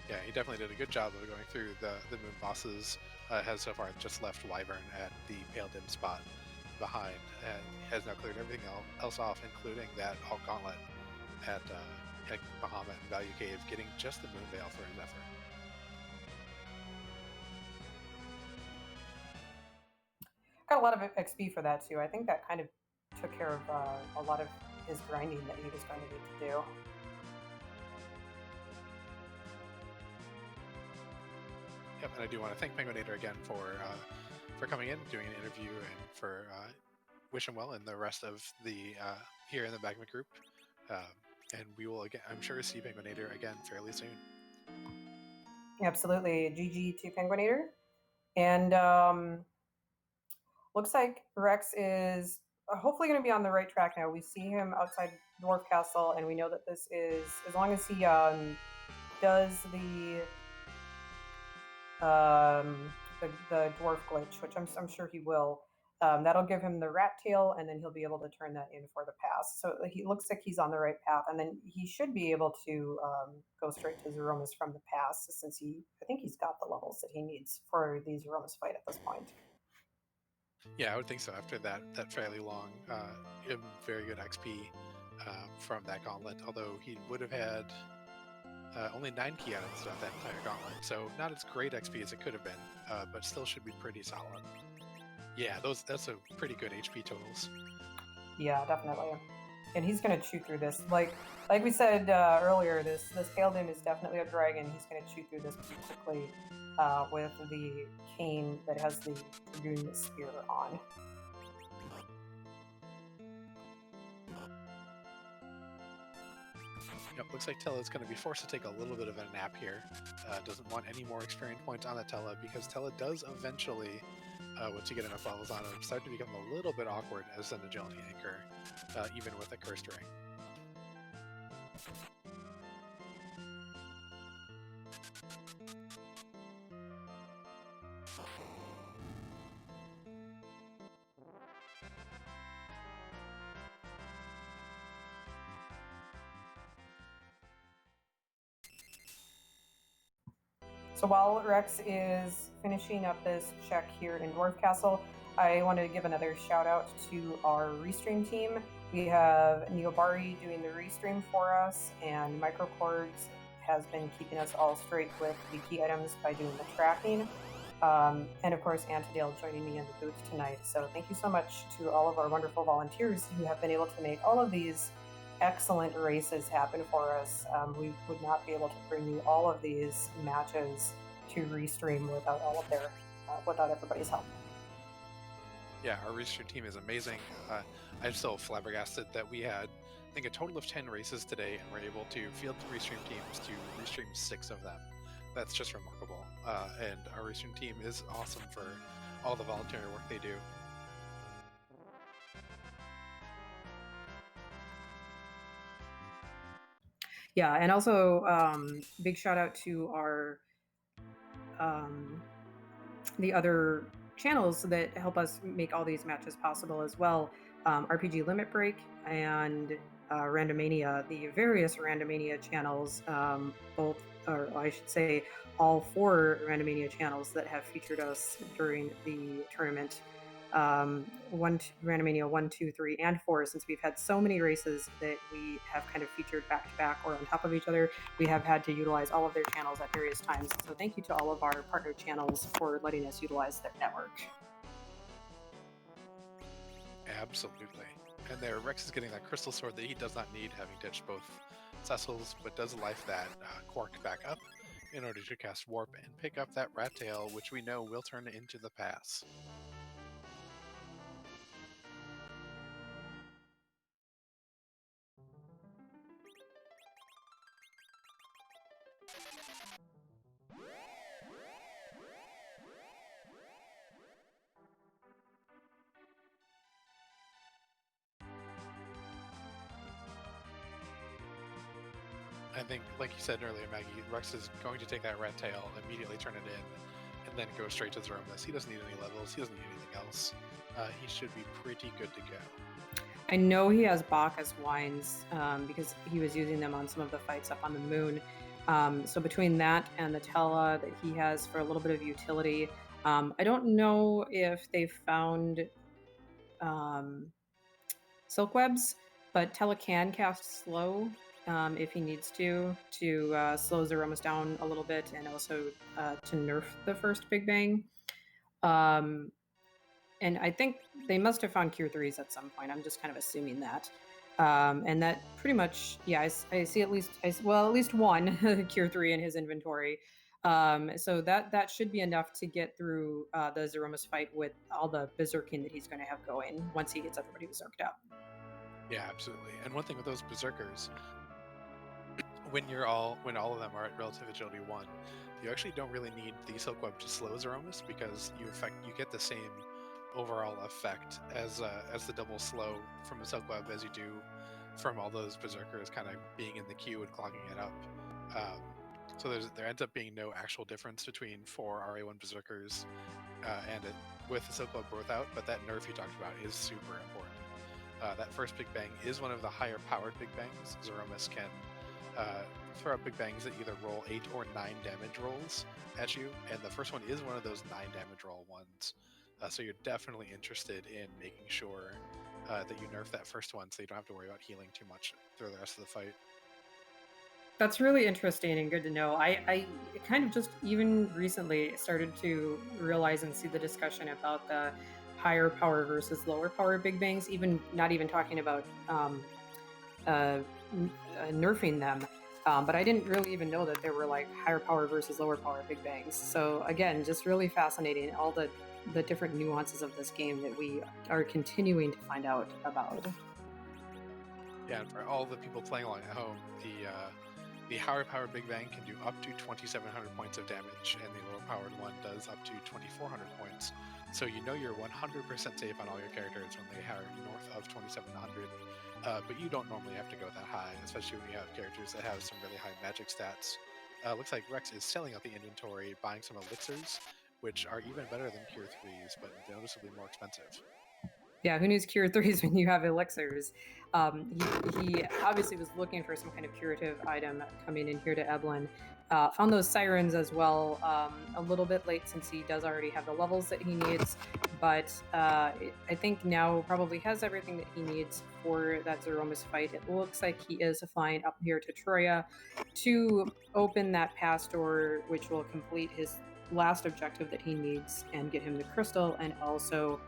Yeah, he definitely did a good job of going through the moon bosses. Has so far just left Wyvern at the Pale Dim spot behind, and has now cleared everything else off, including that Hulk Gauntlet at Bahamut and Value Cave, getting just the Moon Veil for his effort.
Got a lot of XP for that too. I think that kind of took care of a lot of his grinding that he was going to need to do.
Yep, and I do want to thank penguin8r again for coming in, doing an interview, and for wish him well in the rest of the here in the Magma group. And we will again, I'm sure, see penguin8r again fairly soon.
Absolutely, GG to penguin8r. And looks like Rex is hopefully going to be on the right track now. We see him outside Dwarf Castle, and we know that this is, as long as he does the dwarf glitch, which I'm sure he will. That'll give him the rat tail, and then he'll be able to turn that in for the pass. So he looks like he's on the right path, and then he should be able to go straight to Zeromus from the pass, since I think he's got the levels that he needs for the Zeromus fight at this point.
Yeah, I would think so. After that fairly long, very good XP from that gauntlet. Although he would have had only 9 key items throughout that entire gauntlet, so not as great XP as it could have been, but still should be pretty solid. Yeah, that's a pretty good HP totals.
Yeah, definitely. And he's gonna chew through this. Like we said earlier, this Kael'din is definitely a dragon. He's gonna chew through this pretty quickly with the cane that has the Dragoon spear on.
Yep, looks like Tella is going to be forced to take a little bit of a nap here. Doesn't want any more experience points on the Tella, because Tella does eventually, once you get enough levels on him, start to become a little bit awkward as an agility anchor, even with a cursed ring.
So while Rex is finishing up this check here in Dwarf Castle, I wanted to give another shout out to our restream team. We have Neobari doing the restream for us, and Microchords has been keeping us all straight with the key items by doing the tracking. And of course, Antidale joining me in the booth tonight. So thank you so much to all of our wonderful volunteers who have been able to make all of these excellent races happen for us. We would not be able to bring you all of these matches to restream without all of their, without everybody's help.
Yeah, our restream team is amazing. I'm still flabbergasted that we had, I think, a total of 10 races today, and we're able to field the restream teams to restream 6 of them. That's just remarkable. And our restream team is awesome for all the voluntary work they do.
Yeah, and also big shout out to our the other channels that help us make all these matches possible as well. RPG Limit Break and Randomania, the various Randomania channels, both, or I should say, all 4 Randomania channels that have featured us during the tournament. Randomania 1, 2, 3, and 4, since we've had so many races that we have kind of featured back to back or on top of each other, we have had to utilize all of their channels at various times. So thank you to all of our partner channels for letting us utilize their network.
Absolutely. And there, Rex is getting that crystal sword that he does not need, having ditched both Cecil's, but does life that Quark back up in order to cast Warp and pick up that rat tail, which we know will turn into the pass. I think, like you said earlier, Maggie, Rex is going to take that rat tail, immediately turn it in, and then go straight to Zeromus. He doesn't need any levels. He doesn't need anything else. He should be pretty good to go.
I know he has Bacchus wines because he was using them on some of the fights up on the moon. So between that and the Tella that he has for a little bit of utility, I don't know if they've found silk webs, but Tella can cast slow if he needs to slow Zeromus down a little bit, and also to nerf the first Big Bang. And I think they must have found Cure 3s at some point. I'm just kind of assuming that. And that pretty much, yeah, I see at least one Cure 3 in his inventory. So that should be enough to get through the Zeromus fight with all the berserking that he's going to have going once he gets everybody berserked up.
Yeah, absolutely. And one thing with those berserkers, when all of them are at relative agility 1, you actually don't really need the Silk Web to slow Zeromus, because you get the same overall effect as the double slow from the Silk Web as you do from all those Berserkers kind of being in the queue and clogging it up. So there ends up being no actual difference between 4 RA1 Berserkers with the Silk Web growth out, but that nerf you talked about is super important. That first Big Bang is one of the higher powered Big Bangs. Zeromus can throw out Big Bangs that either roll 8 or 9 damage rolls at you, and the first one is one of those 9 damage roll ones. So you're definitely interested in making sure that you nerf that first one so you don't have to worry about healing too much through the rest of the fight.
That's really interesting and good to know. I kind of just even recently started to realize and see the discussion about the higher power versus lower power Big Bangs, even not even talking about nerfing them. But I didn't really even know that there were like higher power versus lower power Big Bangs. So again, just really fascinating, all the different nuances of this game that we are continuing to find out about.
Yeah, and for all the people playing along at home, the higher powered Big Bang can do up to 2,700 points of damage, and the lower powered one does up to 2,400 points. So you know you're 100% safe on all your characters when they are north of 2,700. But you don't normally have to go that high, especially when you have characters that have some really high magic stats. Looks like Rex is selling out the inventory, buying some elixirs, which are even better than Cure 3s, but noticeably more expensive.
Yeah, who needs Cure 3s when you have elixirs? He obviously was looking for some kind of curative item coming in here to Eblin. Found those sirens as well, a little bit late since he does already have the levels that he needs, but I think now probably has everything that he needs for that Zeromus fight. It looks like he is flying up here to Troya to open that pass door, which will complete his last objective that he needs and get him the crystal, and also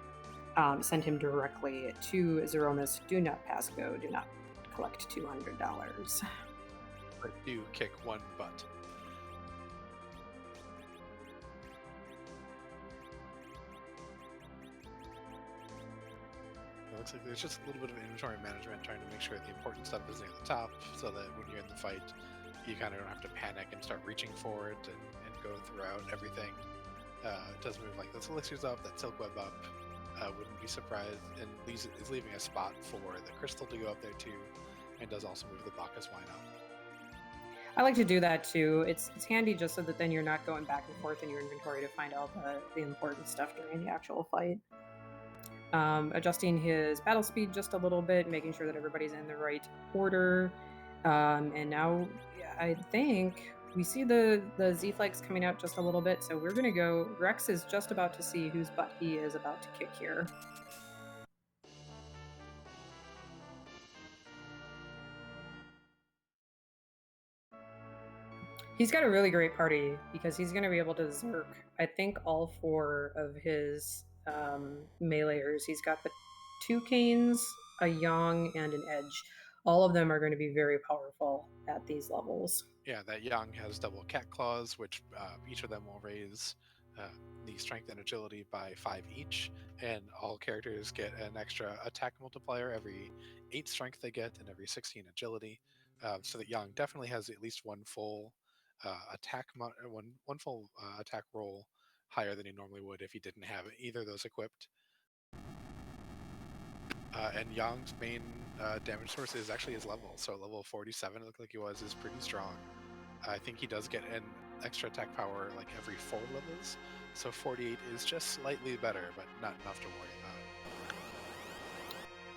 send him directly to Zeromus. Do not pass go. Do not collect $200.
But do kick one butt. It looks like there's just a little bit of inventory management, trying to make sure the important stuff is near the top, so that when you're in the fight, you kind of don't have to panic and start reaching for it and go throughout everything. It does move like this elixir's up, that Silk Web up. Wouldn't be surprised, and is leaving a spot for the crystal to go up there too, and does also move the Bacchus wine up.
I like to do that too. It's handy just so that then you're not going back and forth in your inventory to find all the important stuff during the actual fight. Adjusting his battle speed just a little bit, making sure that everybody's in the right order. And now I think we see the Z-Flags coming out just a little bit, so we're going to go. Rex is just about to see whose butt he is about to kick here. He's got a really great party because he's going to be able to Zerk, I think, all 4 of his meleeers. He's got the 2 Canes, a Yang, and an Edge. All of them are going to be very powerful at these levels.
Yeah, that Yang has double cat claws, which each of them will raise the strength and agility by 5 each, and all characters get an extra attack multiplier every 8 strength they get and every 16 agility. So that Yang definitely has at least one full attack roll higher than he normally would if he didn't have either of those equipped. And Yang's main damage source is actually his level. So level 47, it looked like he was, is pretty strong. I think he does get an extra attack power like every 4 levels. So 48 is just slightly better, but not enough to worry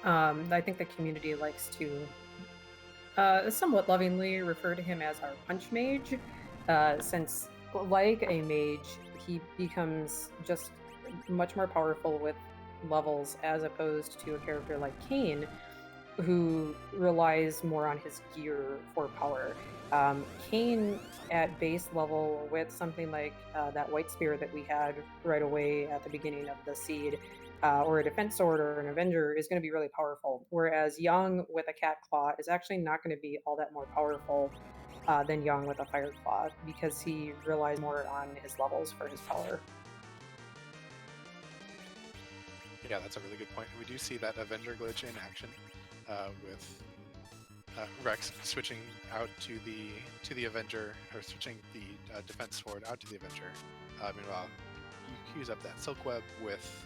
about.
I think the community likes to somewhat lovingly refer to him as our punch mage, since like a mage, he becomes just much more powerful with levels as opposed to a character like Kain, who relies more on his gear for power. Kain at base level with something like that white spear that we had right away at the beginning of the seed, or a defense sword or an avenger, is going to be really powerful, whereas Yang with a cat claw is actually not going to be all that more powerful than Yang with a fire claw, because he relies more on his levels for his power.
Yeah, that's a really good point. We do see that Avenger glitch in action with Rex switching out to the Avenger, or switching the defense sword out to the Avenger. Meanwhile, you queues up that Silk Web with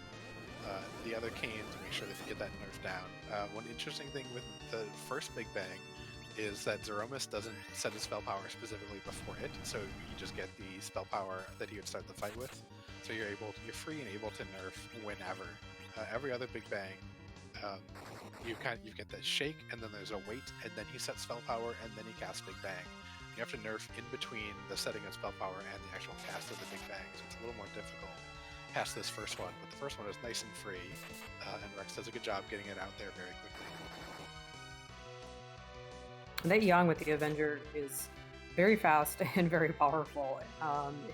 the other cane to make sure that you get that nerf down. One interesting thing with the first Big Bang is that Threemus doesn't set his spell power specifically before it, so you just get the spell power that he would start the fight with. So you're free and able to nerf whenever. Every other Big Bang, you get that shake, and then there's a wait, and then he sets spell power, and then he casts Big Bang. You have to nerf in between the setting of spell power and the actual cast of the Big Bang, so it's a little more difficult past this first one. But the first one is nice and free, and Rex does a good job getting it out there very quickly.
That Yang with the Avenger is very fast and very powerful,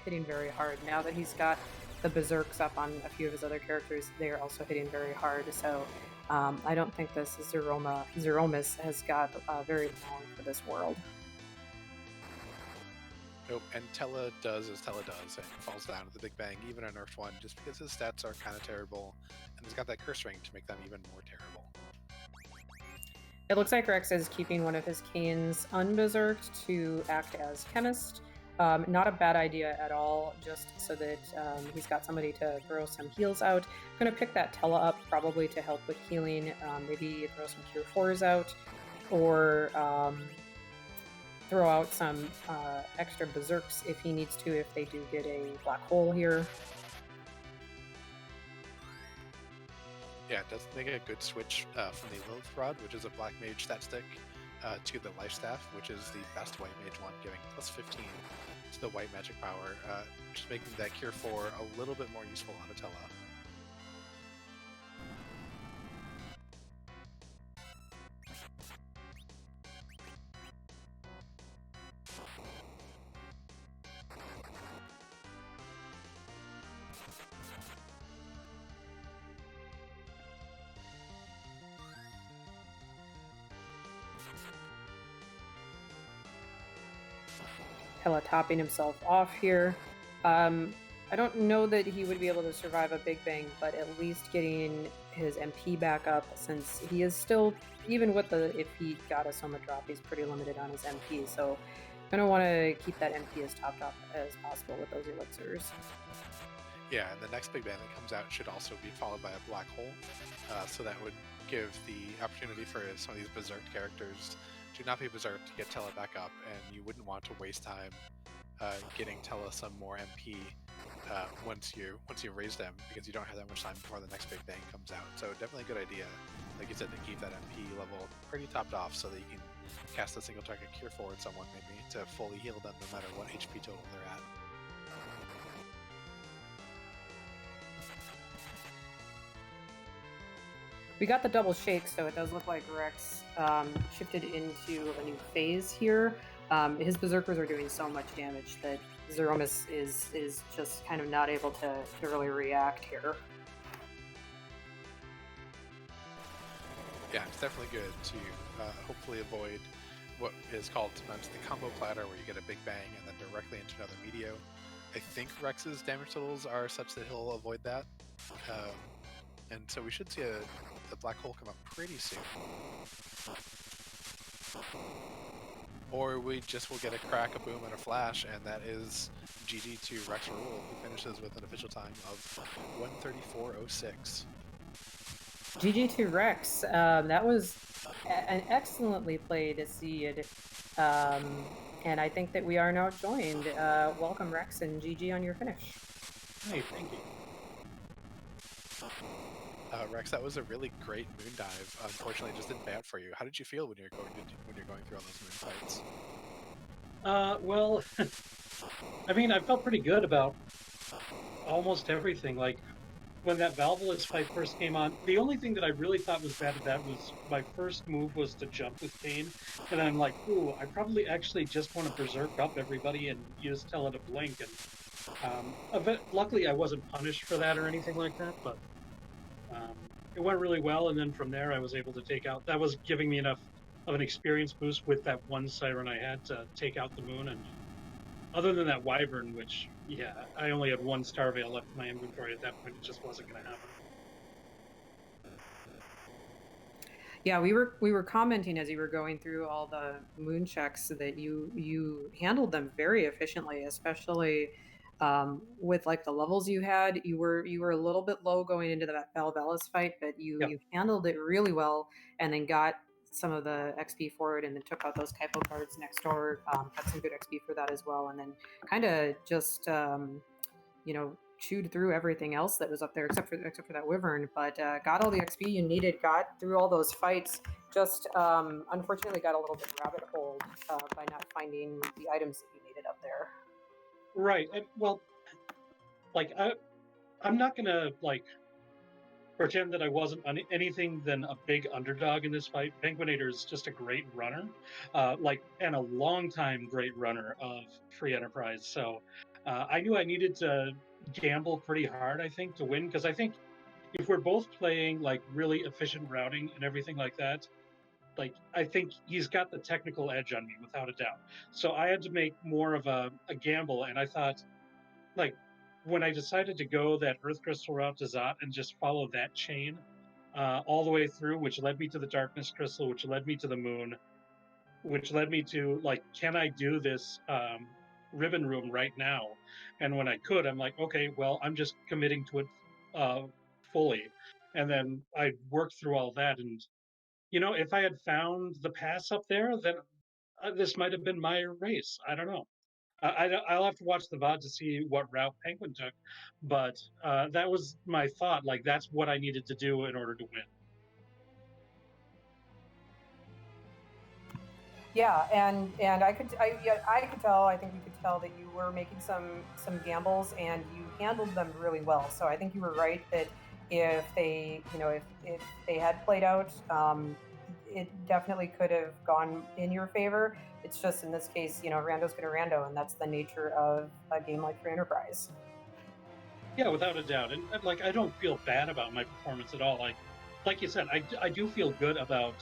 hitting very hard. Now that he's got the Berserks up on a few of his other characters, they are also hitting very hard. So I don't think this Threemus has got very long for this world.
Nope, and Tella does as Tella does and falls down to the Big Bang, even a nerfed one, just because his stats are kind of terrible, and he's got that curse ring to make them even more terrible.
It looks like Rex is keeping one of his canes unberserked to act as chemist. Not a bad idea at all, just so that he's got somebody to throw some heals out. I'm going to pick that Tella up probably to help with healing, maybe throw some Cure 4s out, or throw out some extra berserks if he needs to, if they do get a black hole here.
Yeah, it does make a good switch from the Lilith Rod, which is a black mage stat stick, to the Life Staff, which is the best white mage one, giving plus 15 to the white magic power, just making that Cure 4 a little bit more useful on Atella.
Tella topping himself off here. I don't know that he would be able to survive a Big Bang, but at least getting his MP back up, since he is still, even with if he got a Soma drop, he's pretty limited on his MP, so I'm going to want to keep that MP as topped up as possible with those elixirs.
Yeah, and the next Big Bang that comes out should also be followed by a black hole, so that would give the opportunity for some of these berserk characters to not be berserk to get Tella back up, and you wouldn't want to waste time getting Tella some more MP once you raise them, because you don't have that much time before the next Big Bang comes out. So definitely a good idea, like you said, to keep that MP level pretty topped off so that you can cast a single target Cure Forward someone maybe to fully heal them no matter what HP total they're at.
We got the double shake, so it does look like Rex shifted into a new phase here. His Berserkers are doing so much damage that Threemus is just kind of not able to really react here.
Yeah, it's definitely good to hopefully avoid what is called sometimes the combo platter, where you get a Big Bang and then directly into another Meteo. I think Rex's damage totals are such that he'll avoid that. And so we should see the black hole come up pretty soon. Or we just will get a crack, a boom, and a flash, and that is GG to rexxraul, who finishes with an official time of 1:34.06.
GG to Rex. That was an excellently played seed. And I think that we are now joined. Welcome, Rex, and GG on your finish.
Hey, thank you.
Rex, that was a really great moon dive. Unfortunately, it just didn't pan out for you. How did you feel when you're going through all those moon fights?
Well, I mean, I felt pretty good about almost everything. Like, when that Valvolus fight first came on, the only thing that I really thought was bad at that was my first move was to jump with Kane, and I'm like, ooh, I probably actually just want to berserk up everybody and use Tella to blink, and luckily I wasn't punished for that or anything like that, but it went really well, and then from there I was able to take out, that was giving me enough of an experience boost with that one Siren I had to take out the moon, and other than that Wyvern, which, yeah, I only had one Star Veil left in my inventory at that point, it just wasn't going to happen.
Yeah, we were commenting as you were going through all the moon checks that you handled them very efficiently, especially with like the levels you had. You were a little bit low going into that Valvelis fight, but
Yep.
you handled it really well, and then got some of the XP for it, and then took out those Kypho cards next door. Got some good XP for that as well, and then kind of just chewed through everything else that was up there except for that wyvern, but got all the XP you needed, got through all those fights. Just unfortunately got a little bit rabbit holed by not finding the items that you needed up there.
Right. Well, like I'm not gonna like pretend that I wasn't anything than a big underdog in this fight. Penguin8r is just a great runner, and a long-time great runner of Free Enterprise. So I knew I needed to gamble pretty hard, I think, to win, because I think if we're both playing like really efficient routing and everything like that, like I think he's got the technical edge on me without a doubt. So I had to make more of a gamble, and I thought, like, when I decided to go that Earth Crystal route to Zot and just follow that chain all the way through, which led me to the Darkness Crystal, which led me to the Moon, which led me to, like, can I do this ribbon room right now? And when I could, I'm like, okay, well, I'm just committing to it fully. And then I worked through all that. And, if I had found the pass up there, then this might have been my race. I don't know. I'll have to watch the VOD to see what route Penguin took, but that was my thought. Like, that's what I needed to do in order to win.
Yeah, and I could tell. I think you could tell that you were making some gambles, and you handled them really well. So I think you were right that if they if they had played out, it definitely could have gone in your favor. It's just in this case, rando's gonna rando, and that's the nature of a game like Free Enterprise.
Yeah, without a doubt. And like, I don't feel bad about my performance at all. Like you said, I do feel good about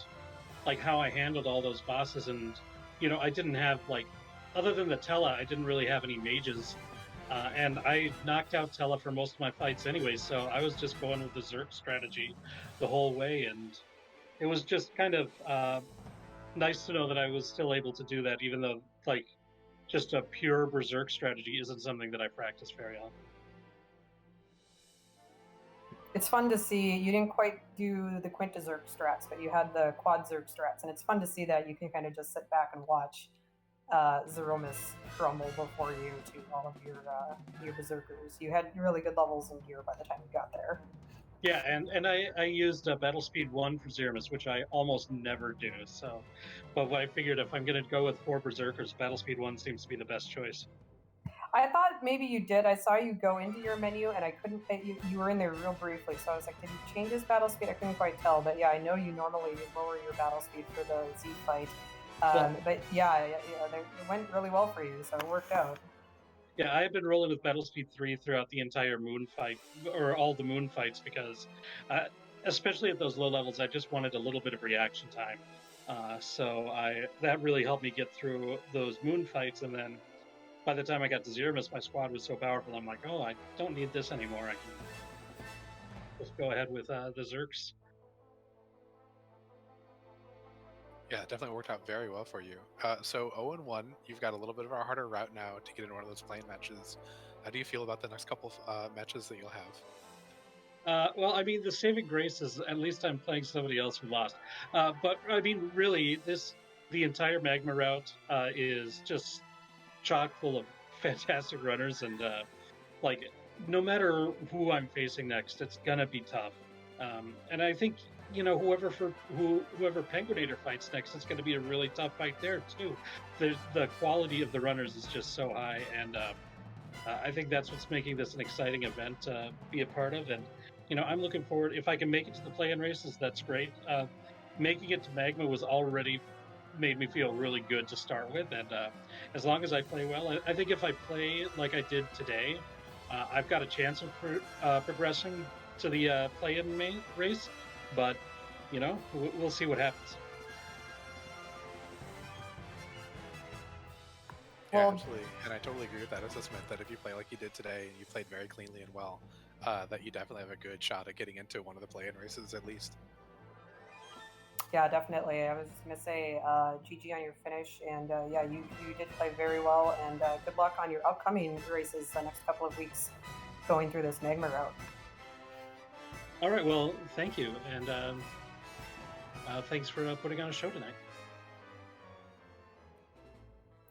like how I handled all those bosses. And I didn't have, like, other than the Tella, I didn't really have any mages. And I knocked out Tella for most of my fights anyway, so I was just going with the Zerk strategy the whole way, and it was just kind of nice to know that I was still able to do that, even though, like, just a pure Berserk strategy isn't something that I practice very often.
It's fun to see. You didn't quite do the Quinta Zerk strats, but you had the Quad Zerk strats, and it's fun to see that you can kind of just sit back and watch Zeromus crumble before you to all of your berserkers. You had really good levels in gear by the time you got there.
Yeah, and I used Battle Speed 1 for Zeromus, which I almost never do. So, but I figured if I'm going to go with 4 Berserkers, Battle Speed 1 seems to be the best choice.
I thought maybe you did. I saw you go into your menu, and I couldn't. You were in there real briefly, so I was like, did you change his battle speed? I couldn't quite tell, but yeah, I know you normally lower your battle speed for the Z fight. But yeah, it went really well for you, so it worked out.
Yeah, I have been rolling with Battle Speed 3 throughout the entire Moon fight, or all the Moon fights, because especially at those low levels, I just wanted a little bit of reaction time. So that really helped me get through those Moon fights, and then by the time I got to Zeromus, my squad was so powerful, I'm like, oh, I don't need this anymore. I can just go ahead with the Zerks.
Yeah, it definitely worked out very well for you. So 0-1, you've got a little bit of a harder route now to get in one of those plane matches. How do you feel about the next couple of matches that you'll have?
Well, I mean, the saving grace is at least I'm playing somebody else who lost. But I mean, really, the entire Magma Route is just chock full of fantastic runners, and like, no matter who I'm facing next, it's gonna be tough. And I think whoever Penguin8r fights next, it's going to be a really tough fight there too. The quality of the runners is just so high, and I think that's what's making this an exciting event to be a part of. And I'm looking forward. If I can make it to the play-in races, that's great. Making it to Magma was already made me feel really good to start with, and as long as I play well, I think if I play like I did today, I've got a chance of progressing to the play-in race. But we'll see what happens.
Yeah, absolutely, and I totally agree with that assessment. That if you play like you did today and you played very cleanly and well, that you definitely have a good shot at getting into one of the play-in races at least.
Yeah, definitely. I was just gonna say, GG on your finish, and yeah, you did play very well, and good luck on your upcoming races the next couple of weeks, going through this Magma Route.
All right, well, thank you, and thanks for putting on a show tonight.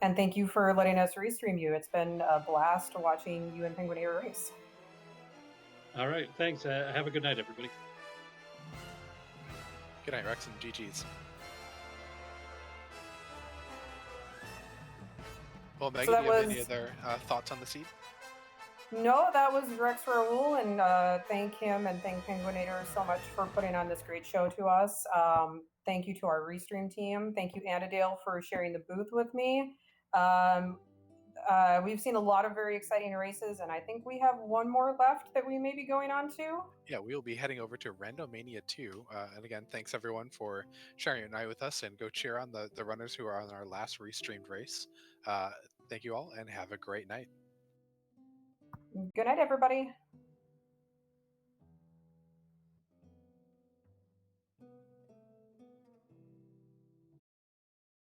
And thank you for letting us restream you. It's been a blast watching you and penguin8r race.
All right, thanks. Have a good night, everybody.
Good night, Rex, and GG's. Well, Maggie,
So that
do you have any
was-
other thoughts on the seed?
No, that was rexxraul, and thank him and thank penguin8r so much for putting on this great show to us. Thank you to our restream team. Thank you, Annadale, for sharing the booth with me. We've seen a lot of very exciting races, and I think we have one more left that we may be going on to.
Yeah, we'll be heading over to Randomania 2. And again, thanks everyone for sharing your night with us, and go cheer on the runners who are on our last restreamed race. Thank you all, and have a great night.
Good night, everybody.